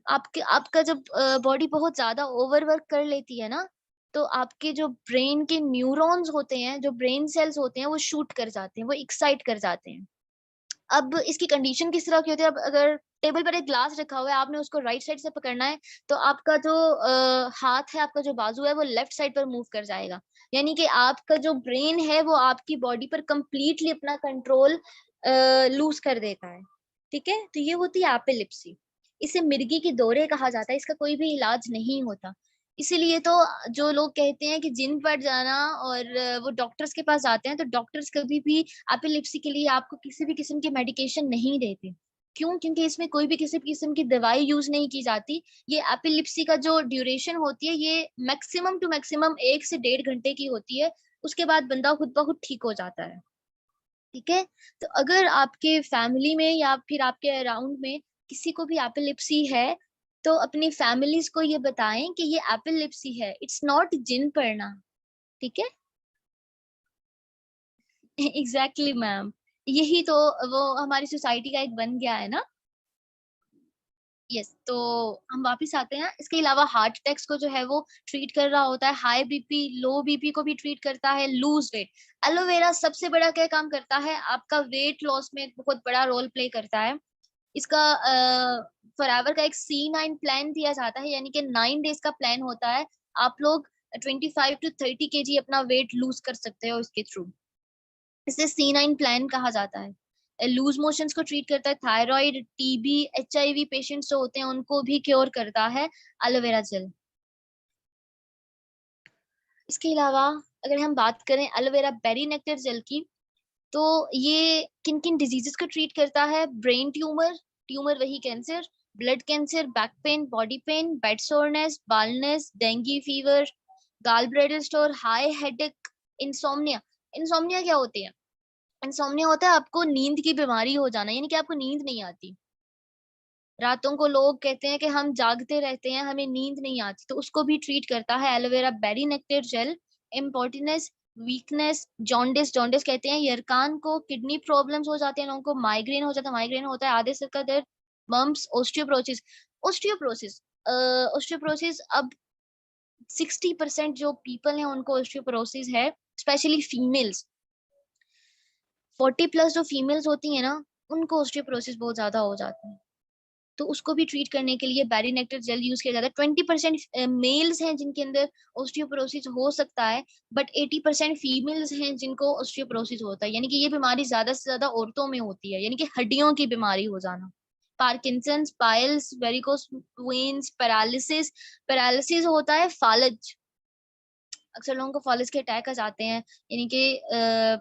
आपके आपका जब बॉडी बहुत ज्यादा ओवरवर्क कर लेती है ना, तो आपके जो ब्रेन के न्यूरॉन्स होते हैं, जो ब्रेन सेल्स होते हैं, वो शूट कर जाते हैं, वो एक्साइट कर जाते हैं। अब इसकी कंडीशन किस तरह की होती है, अब अगर टेबल पर एक ग्लास रखा हुआ है, आपने उसको राइट साइड से पकड़ना है, तो आपका जो हाथ है, आपका जो बाजू है, वो लेफ्ट साइड पर मूव कर जाएगा। यानी कि आपका जो ब्रेन है वो आपकी बॉडी पर कंप्लीटली अपना कंट्रोल लूज कर देता है। ठीक है, तो ये होती है एपिलिप्सी। इसे मिर्गी के दौरे कहा जाता है, इसका कोई भी इलाज नहीं होता। इसीलिए तो जो लोग कहते हैं कि जिन पड़ जाना और वो डॉक्टर्स के पास जाते हैं, तो डॉक्टर्स कभी भी एपिलिप्सी के लिए आपको किसी भी किस्म की मेडिकेशन नहीं देते। क्यों? क्योंकि इसमें कोई भी किसी भी किस्म की दवाई यूज नहीं की जाती। ये एपिलिप्सी का जो ड्यूरेशन होती है, ये मैक्सिमम टू मैक्सिमम 1 से 1.5 घंटे की होती है। उसके बाद बंदा खुद ब खुद ठीक हो जाता है। ठीक है, तो अगर आपके फैमिली में या फिर आपके अराउंड में किसी को भी एपिलिप्सी है, तो अपनी फैमिलीज को ये बताएं कि ये एपिलिप्सी है, इट्स नॉट जिन पड़ना। ठीक है। एग्जैक्टली मैम, यही तो वो हमारी सोसाइटी का एक बन गया है ना। यस, तो हम वापस आते हैं। इसके अलावा हार्ट अटैक्स को जो है वो ट्रीट कर रहा होता है, हाई बीपी, लो बीपी को भी ट्रीट करता है, लूज वेट। एलोवेरा सबसे बड़ा क्या काम करता है, आपका वेट लॉस में एक बहुत बड़ा रोल प्ले करता है। इसका फॉरएवर का एक C9 प्लान दिया जाता है, यानी कि 9 डेज का प्लान होता है। आप लोग 25 to 30 kg अपना वेट लूज कर सकते हो इसके थ्रू। इसे C9 प्लान कहा जाता है। लूज मोशंस को ट्रीट करता है, थायराइड, टीबी, HIV पेशेंट्स जो होते हैं उनको भी क्योर करता है एलोवेरा जेल। इसके अलावा अगर हम बात करें एलोवेरा बेरी नेक्टर जेल की, तो ये किन किन डिजीजेस को ट्रीट करता है, ब्रेन ट्यूमर, ट्यूमर वही cancer, blood cancer, back pain, body pain, bed soreness, बालनेस, dengue fever, gall bladder store, high headache, insomnia. Insomnia क्या होती है? इंसोम्निया होता है आपको नींद की बीमारी हो जाना, यानी कि आपको नींद नहीं आती। रातों को लोग कहते हैं कि हम जागते रहते हैं, हमें नींद नहीं आती, तो उसको भी ट्रीट करता है aloe vera berry nectar gel. Impotence, weakness, jaundice, jaundice कहते हैं यरकान को, किडनी प्रॉब्लम्स हो जाते हैं लोगों को, माइग्रेन हो जाता है, माइग्रेन होता है आधे सिर का दर्द, मम्स, ओस्टियोप्रोसिस। ओस्टियोप्रोसिस, ओस्टियोप्रोसिस अब 60% जो पीपल हैं उनको ओस्टियोप्रोसिस है, स्पेशली फीमेल्स। 40+ जो फीमेल्स होती है ना, उनको ओस्टियोप्रोसिस बहुत ज्यादा हो जाता है। तो उसको भी ट्रीट करने के लिए बेरीनेक्टर जेल यूज किया जाता है। 20% मेल्स हैं जिनके अंदर ओस्टियोपोरोसिस हो सकता है, बट 80% फीमेल्स हैं जिनको ओस्टियोपोरोसिस होता है, यानी कि ये बीमारी ज्यादा से ज्यादा औरतों में होती है, यानी कि हड्डियों की बीमारी हो जाना। Parkinson's, piles, varicose veins, paralysis. Paralysis होता है फालज। अक्सर लोगों को फॉलिस के अटैक आ जाते हैं, यानी कि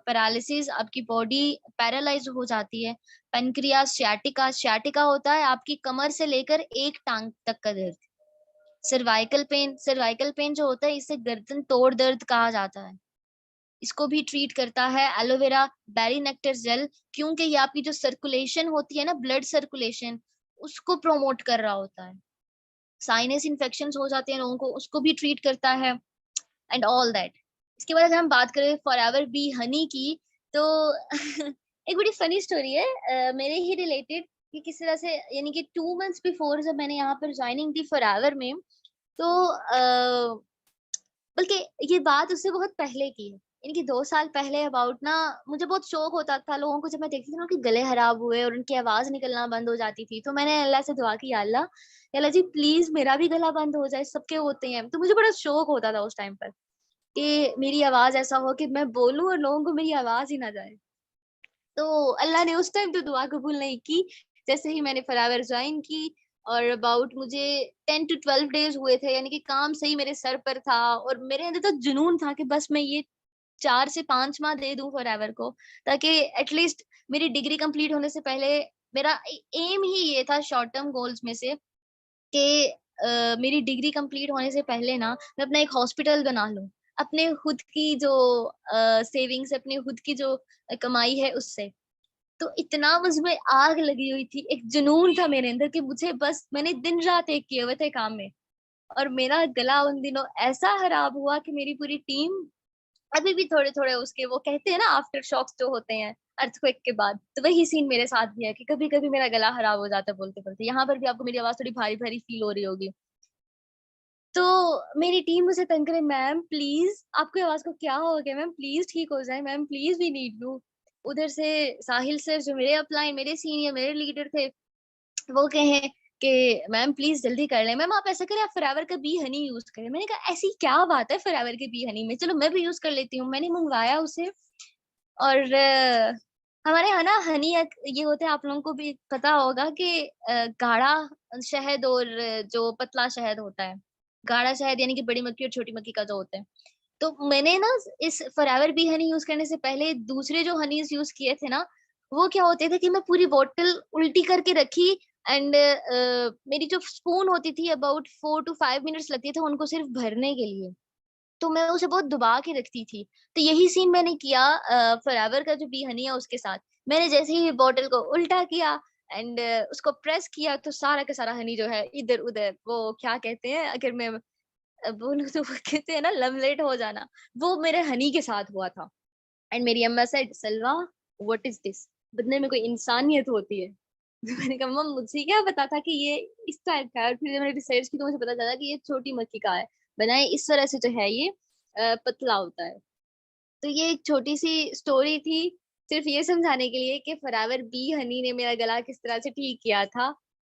पैरालिसिस, आपकी बॉडी पैरालाइज हो जाती है। पेनक्रियास, सियाटिका, सियाटिका होता है आपकी कमर से लेकर एक टांग तक का दर्द। सर्वाइकल पेन, सर्वाइकल पेन जो होता है इसे गर्दन तोड़ दर्द कहा जाता है। इसको भी ट्रीट करता है एलोवेरा बेरी नेक्टर जेल, क्योंकि ये आपकी जो सर्कुलेशन होती है ना, ब्लड सर्कुलेशन, उसको प्रमोट कर रहा होता है। साइनस इन्फेक्शंस हो जाते हैं लोगों को, उसको भी ट्रीट करता है एंड ऑल दैट। इसके बाद अगर हम बात करें फॉरएवर बी हनी की, तो एक बड़ी फनी स्टोरी है मेरे ही रिलेटेड, कि किस तरह से, यानी कि 2 मंथ्स बिफोर जब मैंने यहाँ पर ज्वाइनिंग की फॉरएवर में, तो बल्कि ये बात उससे बहुत पहले की है, यानी कि 2 साल पहले अबाउट ना, मुझे बहुत शौक होता था लोगों को, जब मैं देखती थी ना उनके गले खराब हुए और उनकी आवाज निकलना बंद हो जाती थी, तो मैंने अल्लाह से दुआ की, या अल्लाह जी प्लीज मेरा भी गला बंद हो जाए, सबके होते हैं। तो मुझे बड़ा शौक होता था उस टाइम पर कि मेरी आवाज ऐसा हो कि मैं बोलूं और लोगों को मेरी आवाज ही ना जाए। तो अल्लाह ने उस टाइम तो दुआ कबूल नहीं की। जैसे ही मैंने फॉरएवर ज्वाइन की और अबाउट मुझे 10 to 12 डेज हुए थे, यानी कि काम सही मेरे सर पर था और मेरे अंदर तो जुनून था कि बस मैं ये 4 से 5 माह दे दूं फॉरएवर को, ताकि एटलीस्ट मेरी डिग्री कंप्लीट होने से पहले, मेरा एम ही ये था शॉर्ट टर्म गोल्स में से, कि मेरी डिग्री कंप्लीट होने से पहले ना मैं अपना एक हॉस्पिटल बना लूं, अपने खुद की जो सेविंग्स, अपनी खुद की जो कमाई है उससे। तो इतना मुझमें आग लगी हुई थी, एक जुनून था मेरे अंदर कि मुझे बस, मैंने दिन रात एक किए हुए थे काम में। और मेरा गला उन दिनों ऐसा खराब हुआ कि मेरी पूरी टीम अभी भी थोड़े थोड़े उसके, वो कहते हैं ना आफ्टर शॉक्स जो होते हैं अर्थक्वेक के बाद, तो वही सीन मेरे साथ भी है कि कभी कभी मेरा गला खराब हो जाता है बोलते बोलते। यहाँ पर भी आपको मेरी आवाज थोड़ी भारी भारी फील हो रही होगी। तो मेरी टीम मुझे तंग करे, मैम प्लीज आपकी आवाज को क्या हो गया, मैम प्लीज ठीक हो जाए, ma'am please we need you. उधर से साहिल सर जो मेरे अपलाइन, मेरे सीनियर, मेरे लीडर थे, वो कहे कि मैम प्लीज जल्दी कर लें, मैम आप ऐसा करें, आप फॉरएवर का बी हनी यूज करें। मैंने कहा ऐसी क्या बात है फॉरएवर के बी हनी में, चलो मैं भी यूज कर लेती हूँ। मैंने मंगवाया उसे, और हमारे यहाँ ना हनी ये होते हैं, आप लोगों को भी पता होगा कि गाढ़ा शहद और जो पतला शहद होता है, गाढ़ा शहद यानी कि बड़ी मक्खी और छोटी मक्खी का जो होता है। तो मैंने ना इस फॉरएवर बी हनी यूज करने से पहले दूसरे जो हनीज यूज किए थे ना, वो क्या होते थे कि मैं पूरी बोतल उल्टी करके रखी, एंड मेरी जो स्पून होती थी अबाउट 4 to 5 मिनट्स लगते थे उनको सिर्फ भरने के लिए, तो मैं उसे बहुत दबा के रखती थी। तो यही सीन मैंने किया फॉरएवर का जो बी हनी है उसके साथ। मैंने जैसे ही बॉटल को उल्टा किया एंड उसको प्रेस किया, तो सारा का सारा हनी जो है इधर उधर, वो क्या कहते हैं, अगर मैं बोलूं तो वो कहते हैं ना लवलेट हो जाना, वो मेरे हनी के साथ हुआ था। एंड मेरी अम्मा said, Salwa what is this, बदले में कोई इंसानियत होती है। तो मैंने कहा मम्मा मुझे क्या पता था कि ये इस टाइप का है, और फिर जब मैंने रिसर्च की तो मुझे पता चला कि ये छोटी मक्खी का है, बनाए इस तरह से जो है ये पतला होता है। तो ये एक छोटी सी स्टोरी थी, सिर्फ ये समझाने के लिए कि फॉरएवर बी हनी ने मेरा गला किस तरह से ठीक किया था।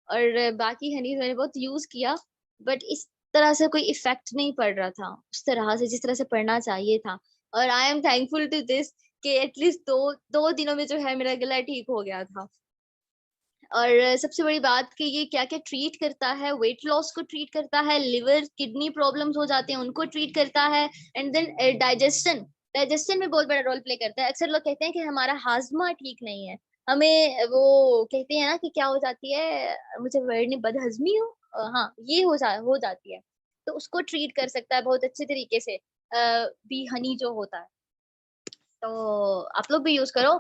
और बाकी हनी मैंने बहुत यूज किया, बट इस तरह से कोई इफेक्ट नहीं पड़ रहा था उस तरह से जिस तरह से पड़ना चाहिए था। और I am thankful to this कि एटलीस्ट दो दो दिनों में जो है मेरा गला ठीक हो गया था। और सबसे बड़ी बात कि ये क्या क्या ट्रीट करता है, वेट लॉस को ट्रीट करता है, लिवर किडनी प्रॉब्लम्स हो जाते हैं उनको ट्रीट करता है, एंड देन डाइजेशन, डाइजेशन में बहुत बड़ा रोल प्ले करता है। अक्सर लोग कहते हैं कि हमारा हाजमा ठीक नहीं है, हमें वो कहते हैं ना कि क्या हो जाती है, मुझे वर्ड नहीं, बदहजमी हो, हाँ ये हो जाती है। तो उसको ट्रीट कर सकता है बहुत अच्छे तरीके से बी हनी जो होता है। तो आप लोग भी यूज करो,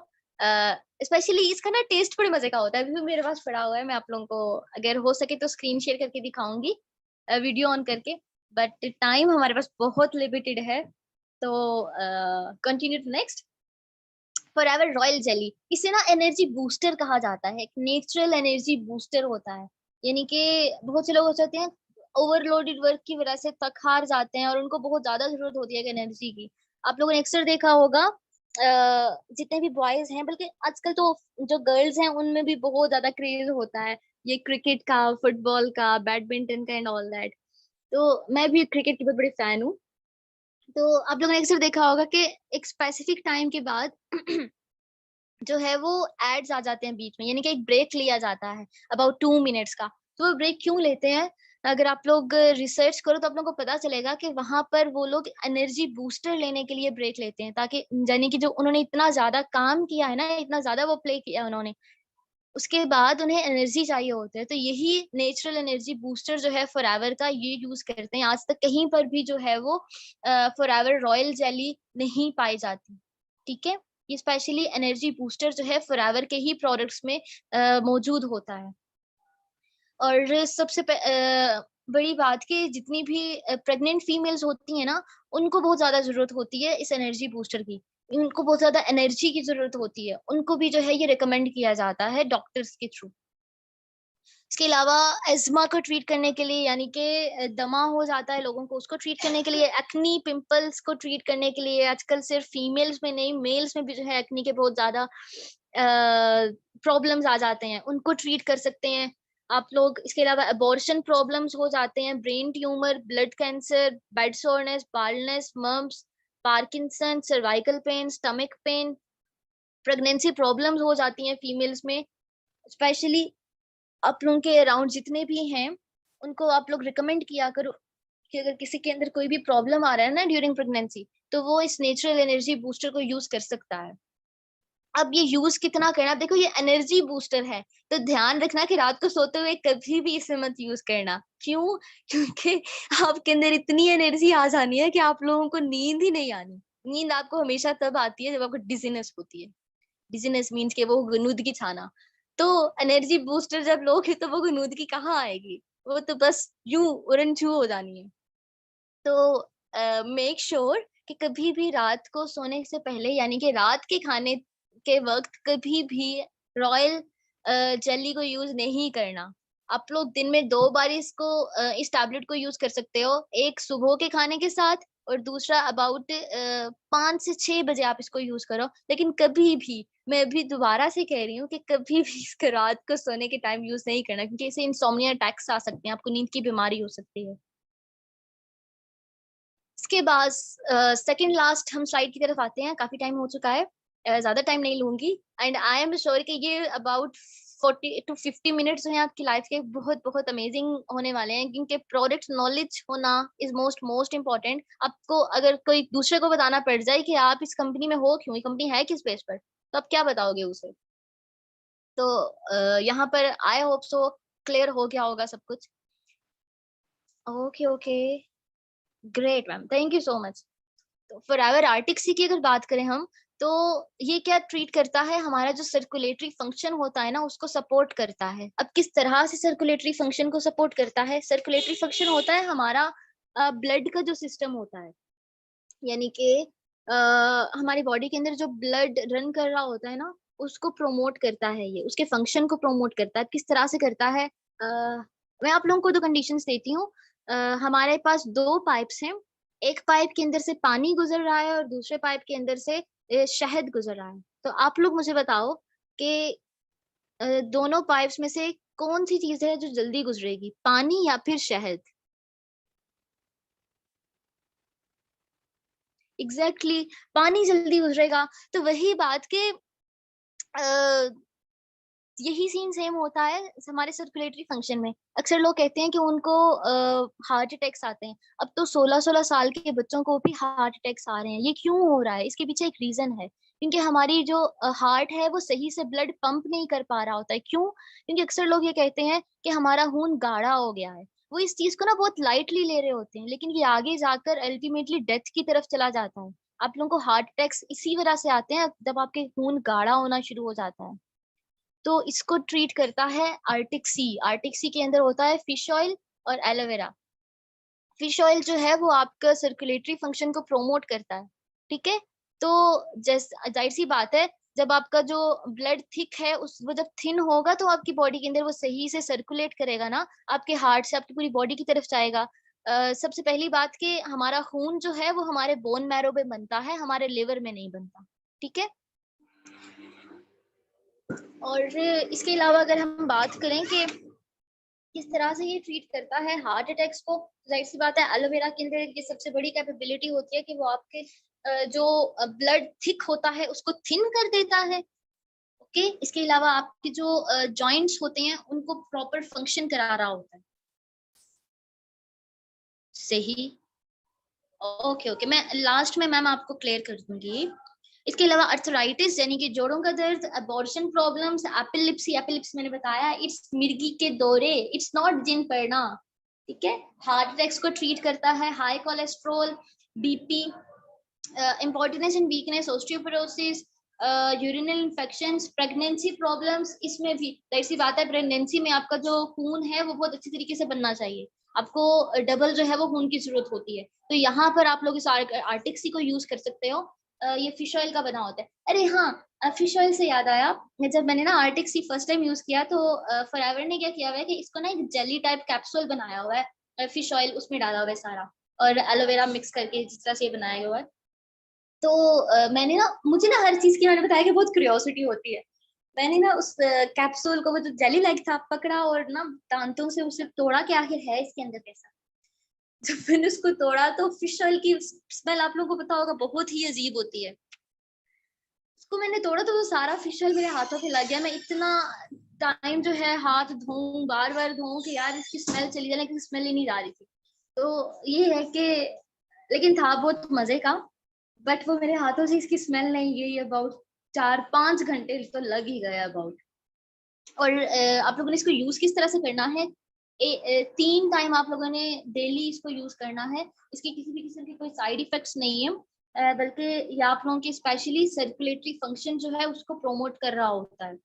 स्पेशली इसका ना टेस्ट बड़े मजे का होता है, अभी भी मेरे पास पड़ा हुआ है, मैं आप लोगों को अगर हो सके तो स्क्रीन शेयर करके दिखाऊंगी वीडियो ऑन करके, बट टाइम हमारे पास बहुत लिमिटेड है। तो continue to next. Forever royal jelly, इसे ना एनर्जी बूस्टर कहा जाता है, एक नेचुरल एनर्जी बूस्टर होता है। यानी कि बहुत से लोग हो जाते हैं ओवरलोडेड वर्क की वजह से थक हार जाते हैं और उनको बहुत ज्यादा जरूरत होती है एनर्जी की। आप लोगों ने अक्सर देखा होगा जितने भी बॉयज हैं, बल्कि आजकल तो जो गर्ल्स हैं उनमें भी बहुत ज्यादा क्रेज होता है ये क्रिकेट का, फुटबॉल का, बैडमिंटन का एंड ऑल दैट। तो मैं भी क्रिकेट की बहुत बड़ी फैन हूँ। तो आप लोगों ने अक्सर देखा होगा कि एक स्पेसिफिक टाइम के बाद जो है वो एड्स आ जाते हैं बीच में, यानी कि एक ब्रेक लिया जाता है अबाउट 2 मिनट्स का। तो वो ब्रेक क्यों लेते हैं, अगर आप लोग रिसर्च करो तो आप लोगों को पता चलेगा कि वहां पर वो लोग एनर्जी बूस्टर लेने के लिए ब्रेक लेते हैं, ताकि यानी कि जो उन्होंने इतना ज्यादा काम किया है ना, इतना ज्यादा वो प्ले किया है उन्होंने, उसके बाद उन्हें एनर्जी चाहिए होता है, तो यही नेचुरल एनर्जी बूस्टर जो है फॉरएवर का ये यूज करते हैं। आज तक कहीं पर भी जो है वो फॉरएवर रॉयल जेली नहीं पाई जाती, ठीक है। ये स्पेशली एनर्जी बूस्टर जो है फॉरएवर के ही प्रोडक्ट्स में मौजूद होता है। और सबसे बड़ी बात कि जितनी भी प्रेग्नेंट फीमेल्स होती हैं ना, उनको बहुत ज्यादा जरूरत होती है इस एनर्जी बूस्टर की। उनको बहुत ज्यादा एनर्जी की जरूरत होती है, उनको भी जो है ये रिकमेंड किया जाता है डॉक्टर्स के थ्रू। इसके अलावा एस्मा को ट्रीट करने के लिए, यानी कि दमा हो जाता है लोगों को, उसको ट्रीट करने के लिए, एक्नी पिंपल्स को ट्रीट करने के लिए, आजकल सिर्फ फीमेल्स में नहीं मेल्स में भी जो है एक्नी के बहुत ज्यादा प्रॉब्लम्स आ जाते हैं, उनको ट्रीट कर सकते हैं आप लोग। इसके अलावा अबॉर्शन प्रॉब्लम्स हो जाते हैं, brain tumour, blood cancer, bed soreness, baldness, mumps, Parkinson, cervical pain, stomach pain, pregnancy problems हो जाती हैं फीमेल्स में। स्पेशली आप लोगों के अराउंड जितने भी हैं, उनको आप लोग रिकमेंड किया करो कि अगर किसी के अंदर कोई भी प्रॉब्लम आ रहा है ना ड्यूरिंग प्रेगनेंसी, तो वो इस नेचुरल एनर्जी बूस्टर को यूज कर सकता है। अब ये यूज कितना करना, देखो ये एनर्जी बूस्टर है, तो ध्यान रखना कि रात को सोते हुए कभी भी इसे मत यूज करना। क्यों? क्योंकि आपके अंदर इतनी एनर्जी आ जानी है कि आप लोगों को नींद ही नहीं आनी। नींद आपको हमेशा तब आती है जब आपको डिजीनेस होती है। डिजीनेस मीन्स के वो गनुदगी छाना। तो एनर्जी बूस्टर जब लोगे तो वो गनुदगी कहाँ आएगी, वो तो बस यूं उड़न छू हो जानी है। तो मेक श्योर कि कभी भी रात को सोने से पहले, यानी कि रात के खाने के वक्त, कभी भी रॉयल जेली को यूज नहीं करना। आप लोग दिन में 2 बार इसको इस टैबलेट को यूज कर सकते हो, एक सुबह के खाने के साथ और दूसरा अबाउट 5 से 6 बजे आप इसको यूज करो। लेकिन कभी भी, मैं अभी दोबारा से कह रही हूँ कि कभी भी इसको रात को सोने के टाइम यूज नहीं करना, क्योंकि इससे इंसोम्निया अटैक्स आ सकते हैं, आपको नींद की बीमारी हो सकती है। इसके बाद सेकंड लास्ट हम स्लाइड की तरफ आते हैं, काफी टाइम हो चुका है, ज्यादा टाइम नहीं लूंगी। एंड आई एम श्योर कि ये अबाउट 40 to 50 मिनट्स जो है आपकी लाइफ के बहुत बहुत अमेजिंग होने वाले हैं, क्योंकि प्रोडक्ट नॉलेज होना इज मोस्ट इम्पोर्टेंट। आपको अगर कोई दूसरे को बताना पड़ जाए कि आप इस कंपनी में हो क्यों, ये कंपनी है किस बेस पर, तो आप क्या बताओगे उसे? तो यहाँ पर आई होप सो क्लियर हो गया होगा सब कुछ। Okay okay, great ma'am, thank you so much. तो फॉरएवर आर्टिक्सी की अगर बात करें हम, तो ये क्या ट्रीट करता है, हमारा जो सर्कुलेटरी फंक्शन होता है ना उसको सपोर्ट करता है। अब किस तरह से सर्कुलेटरी फंक्शन को सपोर्ट करता है? सर्कुलेटरी फंक्शन होता है हमारा ब्लड का जो सिस्टम होता है, यानी कि हमारी बॉडी के अंदर जो ब्लड रन कर रहा होता है ना, उसको प्रोमोट करता है, ये उसके फंक्शन को प्रोमोट करता है। किस तरह से करता है? मैं आप लोगों को दो कंडीशंस देती हूँ। हमारे पास 2 पाइप्स हैं, एक पाइप के अंदर से पानी गुजर रहा है और दूसरे पाइप के अंदर से शहद गुजर रहा है। तो आप लोग मुझे बताओ कि दोनों पाइप्स में से कौन सी चीज है जो जल्दी गुजरेगी, पानी या फिर शहद? एग्जैक्टली exactly, पानी जल्दी गुजरेगा। तो वही बात के यही सीन सेम होता है हमारे सर्कुलेटरी फंक्शन में। अक्सर लोग कहते हैं कि उनको हार्ट अटैक्स आते हैं। अब तो 16-16 साल के बच्चों को भी हार्ट अटैक्स आ रहे हैं। ये क्यों हो रहा है? इसके पीछे एक रीजन है, क्योंकि हमारी जो हार्ट है वो सही से ब्लड पंप नहीं कर पा रहा होता है। क्यों? क्योंकि अक्सर लोग ये कहते हैं कि हमारा खून गाढ़ा हो गया है। वो इस चीज को ना बहुत लाइटली ले रहे होते हैं, लेकिन ये आगे जाकर अल्टीमेटली डेथ की तरफ चला जाता है। आप लोगों को हार्ट अटैक्स इसी वजह से आते हैं जब आपके खून गाढ़ा होना शुरू हो जाता है। तो इसको ट्रीट करता है आर्टिक सी। आर्टिक सी के अंदर होता है फिश ऑयल और एलोवेरा। फिश ऑयल जो है वो आपका सर्कुलेटरी फंक्शन को प्रोमोट करता है, ठीक है। तो जैसे जाहिर सी बात है, जब आपका जो ब्लड थिक है उस वो जब थिन होगा तो आपकी बॉडी के अंदर वो सही से सर्कुलेट करेगा ना, आपके हार्ट से आपकी पूरी बॉडी की तरफ जाएगा। सबसे पहली बात कि हमारा खून जो है वो हमारे बोन मैरो में बनता है, हमारे लिवर में नहीं बनता, ठीक है। और इसके अलावा अगर हम बात करें कि किस तरह से ये ट्रीट करता है हार्ट अटैक्स को, जाहिर सी बात है एलोवेरा के अंदर ये सबसे बड़ी कैपेबिलिटी होती है कि वो आपके जो ब्लड थिक होता है उसको थिन कर देता है। ओके, इसके अलावा आपके जो जॉइंट्स होते हैं उनको प्रॉपर फंक्शन करा रहा होता है। सही। ओके ओके, मैं लास्ट में मैम आपको क्लियर कर दूंगी। इसके अलावा अर्थराइटिस यानी कि जोड़ों का दर्द, अबॉर्शन प्रॉब्लम्स, एपिलेप्सी, एपिलेप्सी मैंने बताया इट्स मिर्गी के दौरे, इट्स नॉट जिन पड़ना, ठीक है। हार्ट अटैक्स को ट्रीट करता है, high cholesterol, BP, importance and weakness, osteoporosis, urinal infections, pregnancy problems, इसमें भी जाहिर सी बात है प्रेगनेंसी में आपका जो खून है वो बहुत अच्छी तरीके से बनना चाहिए, आपको डबल जो है वो खून की जरूरत होती है, तो यहाँ पर आप लोग इस आर्टिक्सी को यूज कर सकते हो। ये फिश ऑयल का बना होता है। अरे हाँ, फिश ऑयल से याद आया, जब मैंने ना आर्टिक्सी फर्स्ट टाइम यूज किया तो फॉरएवर ने क्या किया हुआ है कि इसको ना एक जेली टाइप कैप्सूल बनाया हुआ है, फिश ऑयल उसमें डाला हुआ है सारा, और एलोवेरा मिक्स करके जिस तरह से बनाया हुआ है। तो मैंने ना, मुझे ना हर चीज की, मैंने बताया कि बहुत क्यूरियोसिटी होती है, मैंने ना उस कैप्सूल को, वो जो जेली लाइक था, पकड़ा और ना दांतों से उसे तोड़ा कि आखिर है इसके अंदर कैसा। जब मैंने उसको तोड़ा तो फिश ऑयल की स्मेल आप लोगों को पता होगा बहुत ही अजीब होती है। उसको मैंने तोड़ा तो वो सारा फिश ऑयल मेरे हाथों पे लग गया। मैं इतना टाइम जो है हाथ धोऊं, बार बार धोऊं कि यार इसकी स्मेल चली जाए, लेकिन स्मेल ही नहीं जा रही थी। तो ये है कि, लेकिन था बहुत मजे का, बट वो मेरे हाथों से इसकी स्मेल नहीं गई। अबाउट 4-5 घंटे तो लग ही गए अबाउट। और आप लोगों ने इसको यूज किस तरह से करना है, 3 टाइम आप लोगों ने डेली इसको यूज करना है। इसके किसी भी किस्म के कोई साइड इफेक्ट्स नहीं है, बल्कि ये आप लोगों के स्पेशली सर्कुलेटरी फंक्शन जो है उसको प्रोमोट कर रहा होता है।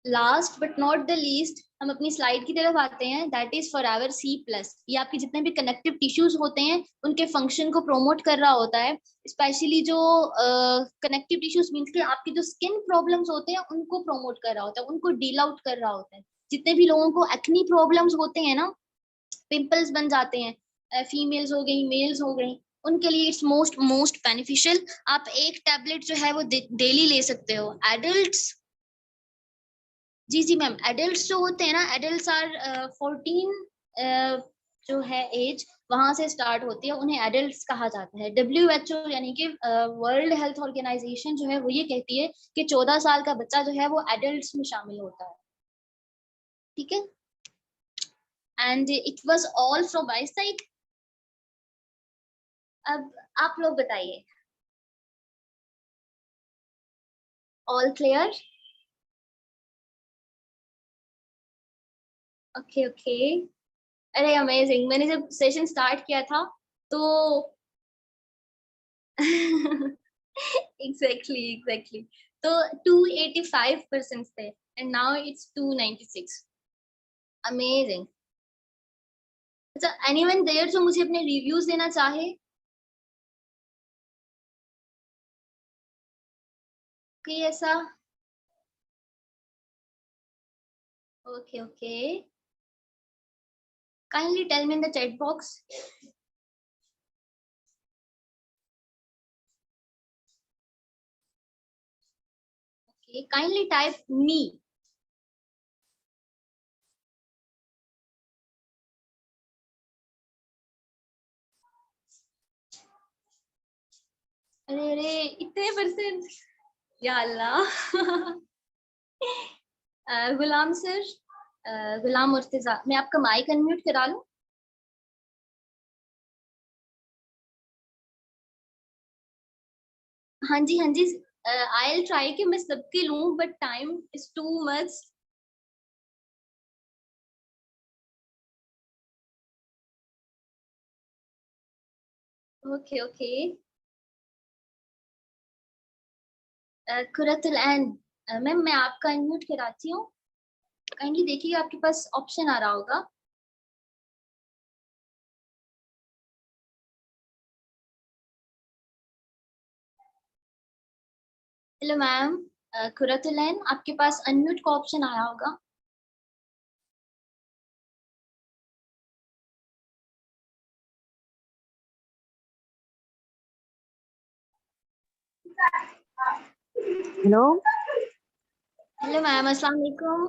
Last but not the least, हम अपनी स्लाइड की तरफ आते हैं, दैट इज फॉरएवर C+। ये आपके जितने भी कनेक्टिव टिश्यूज होते हैं उनके फंक्शन को प्रोमोट कर रहा होता है। स्पेशली जो कनेक्टिव टिश्यूज मीन्स के आपकी जो स्किन प्रॉब्लम्स होते हैं उनको प्रोमोट कर रहा होता है, उनको डील आउट कर रहा होता है। जितने भी लोगों को एक्नी प्रॉब्लम्स होते हैं ना, पिंपल्स बन जाते हैं, फीमेल्स हो गई, मेल्स हो गई, उनके लिए इट्स मोस्ट मोस्ट बेनिफिशियल। आप एक टैबलेट जो है वो डेली ले सकते हो। एडल्ट्स, जी जी मैम, एडल्ट्स जो होते हैं ना, एडल्ट्स आर 14 जो है एज, वहां से स्टार्ट होती है, उन्हें एडल्ट्स कहा जाता है। WHO यानी कि वर्ल्ड हेल्थ ऑर्गेनाइजेशन जो है वो ये कहती है कि 14 साल का बच्चा जो है वो एडल्ट्स में शामिल होता है, ठीक है। And it was all from my side. अब आप लोग बताइए, ऑल क्लियर? Okay okay. अरे अमेजिंग, मैंने जब सेशन स्टार्ट किया था तो एग्जैक्टली एग्जैक्टली, तो 285% थे एंड नाउ इट्स 296। अमेजिंग। अच्छा, एनीवन देयर जो मुझे अपने रिव्यूज देना चाहे? कोई ऐसा? Okay okay, kindly tell me in the chat box. Okay, kindly type me. अरे अरे, इतने परसेंट, या अल्लाह। गुलाम सर, गुलाम मुर्तजा, मैं आपका माइक अनम्यूट करा लूं? हाँ जी हाँ जी, आई विल ट्राई कि मैं सबके लूं, but time is too much. Okay okay. Quratul Ain, ma'am मैं आपका अनम्यूट कराती हूँ, काइंडली देखिए आपके पास ऑप्शन आ रहा होगा। हेलो मैम, कुरतुल ऐन, आपके पास अनम्यूट का ऑप्शन आया होगा। हेलो, हेलो मैम, अस्सलाम वालेकुम।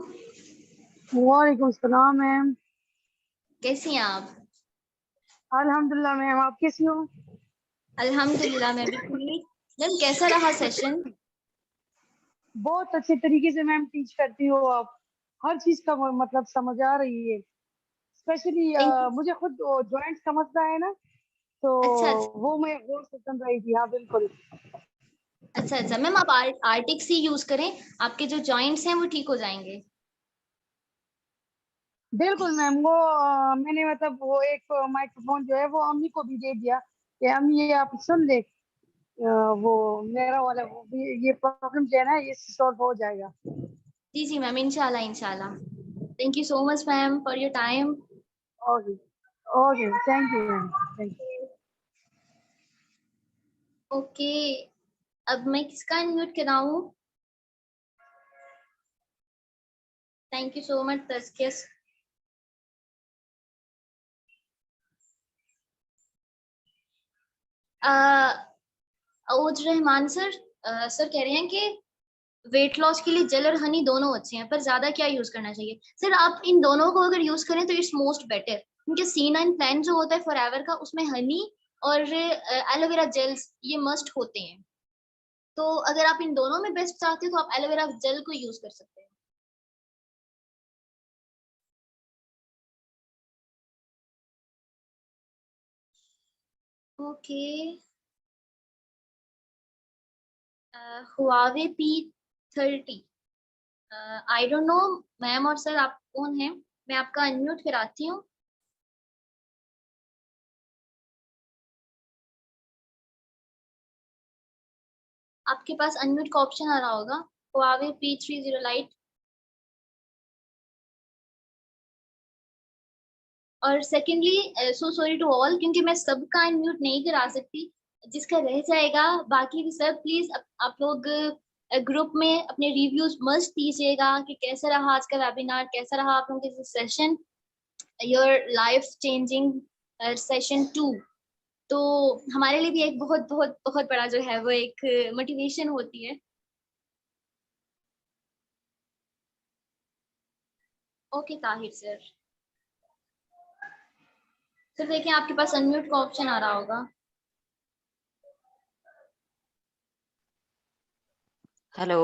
वालेकुम सलाम मैम। कैसी हैं आप? अल्हम्दुलिल्लाह मैम, आप कैसी हो? अल्हम्दुलिल्लाह मैं भी ठीक। मैम कैसा रहा सेशन? बहुत अच्छे तरीके से मैम टीच करती हो आप। हर चीज का मतलब समझ आ रही है। Specially thank you. मुझे खुद जॉइंट समझना है ना, तो अच्छा अच्छा। वो मैं वो से समझ रही थी। हाँ बिल्कुल। अच्छा अच्छा मैम, आप आर्टिक सी यूज करें, आपके जो जॉइंट्स हैं वो ठीक हो जाएंगे। बिल्कुल मैम, वो मैंने मतलब वो एक माइक्रोफोन जो है वो अम्मी को भी दे दिया कि अम्मी ये आप सुन ले। वो मेरा वाला ये प्रॉब्लम जो है ना ये सॉल्व हो जाएगा। जी जी मैम, इंशाल्लाह इंशाल्लाह। Thank you so much ma'am for your time. Okay okay, thank you ma'am, thank you. Okay, अब मैं किसका अनम्यूट कराऊं? थैंक यू सो मच तस्किस। उज रहमान सर, सर कह रहे हैं कि वेट लॉस के लिए जेल और हनी दोनों अच्छे हैं, पर ज्यादा क्या यूज करना चाहिए? सर आप इन दोनों को अगर यूज करें तो इट्स मोस्ट बेटर, क्योंकि C9 प्लान जो होता है फॉरएवर का, उसमें हनी और एलोवेरा जेल्स ये मस्ट होते हैं। तो अगर आप इन दोनों में बेस्ट चाहते हो तो आप एलोवेरा जेल को यूज कर सकते हैं। Okay, Huawei P30। I don't know ma'am और सर आप कौन हैं, मैं आपका अनम्यूट कराती हूँ। आपके पास अनम्यूट का ऑप्शन आ रहा होगा, हुआवे P30 लाइट। और secondly so sorry to all, क्योंकि मैं सबका अनम्यूट नहीं करा सकती, जिसका रह जाएगा बाकी भी सब प्लीज आप लोग ग्रुप में अपने रिव्यूज मस्ट दीजिएगा कि कैसा रहा आज का वेबिनार, कैसा रहा आप लोगों का session, your life changing session 2। तो हमारे लिए भी एक बहुत बहुत बहुत बड़ा जो है वो एक मोटिवेशन होती है। ओके ताहिर सर, सर देखें आपके पास अनम्यूट का ऑप्शन आ रहा होगा। हेलो।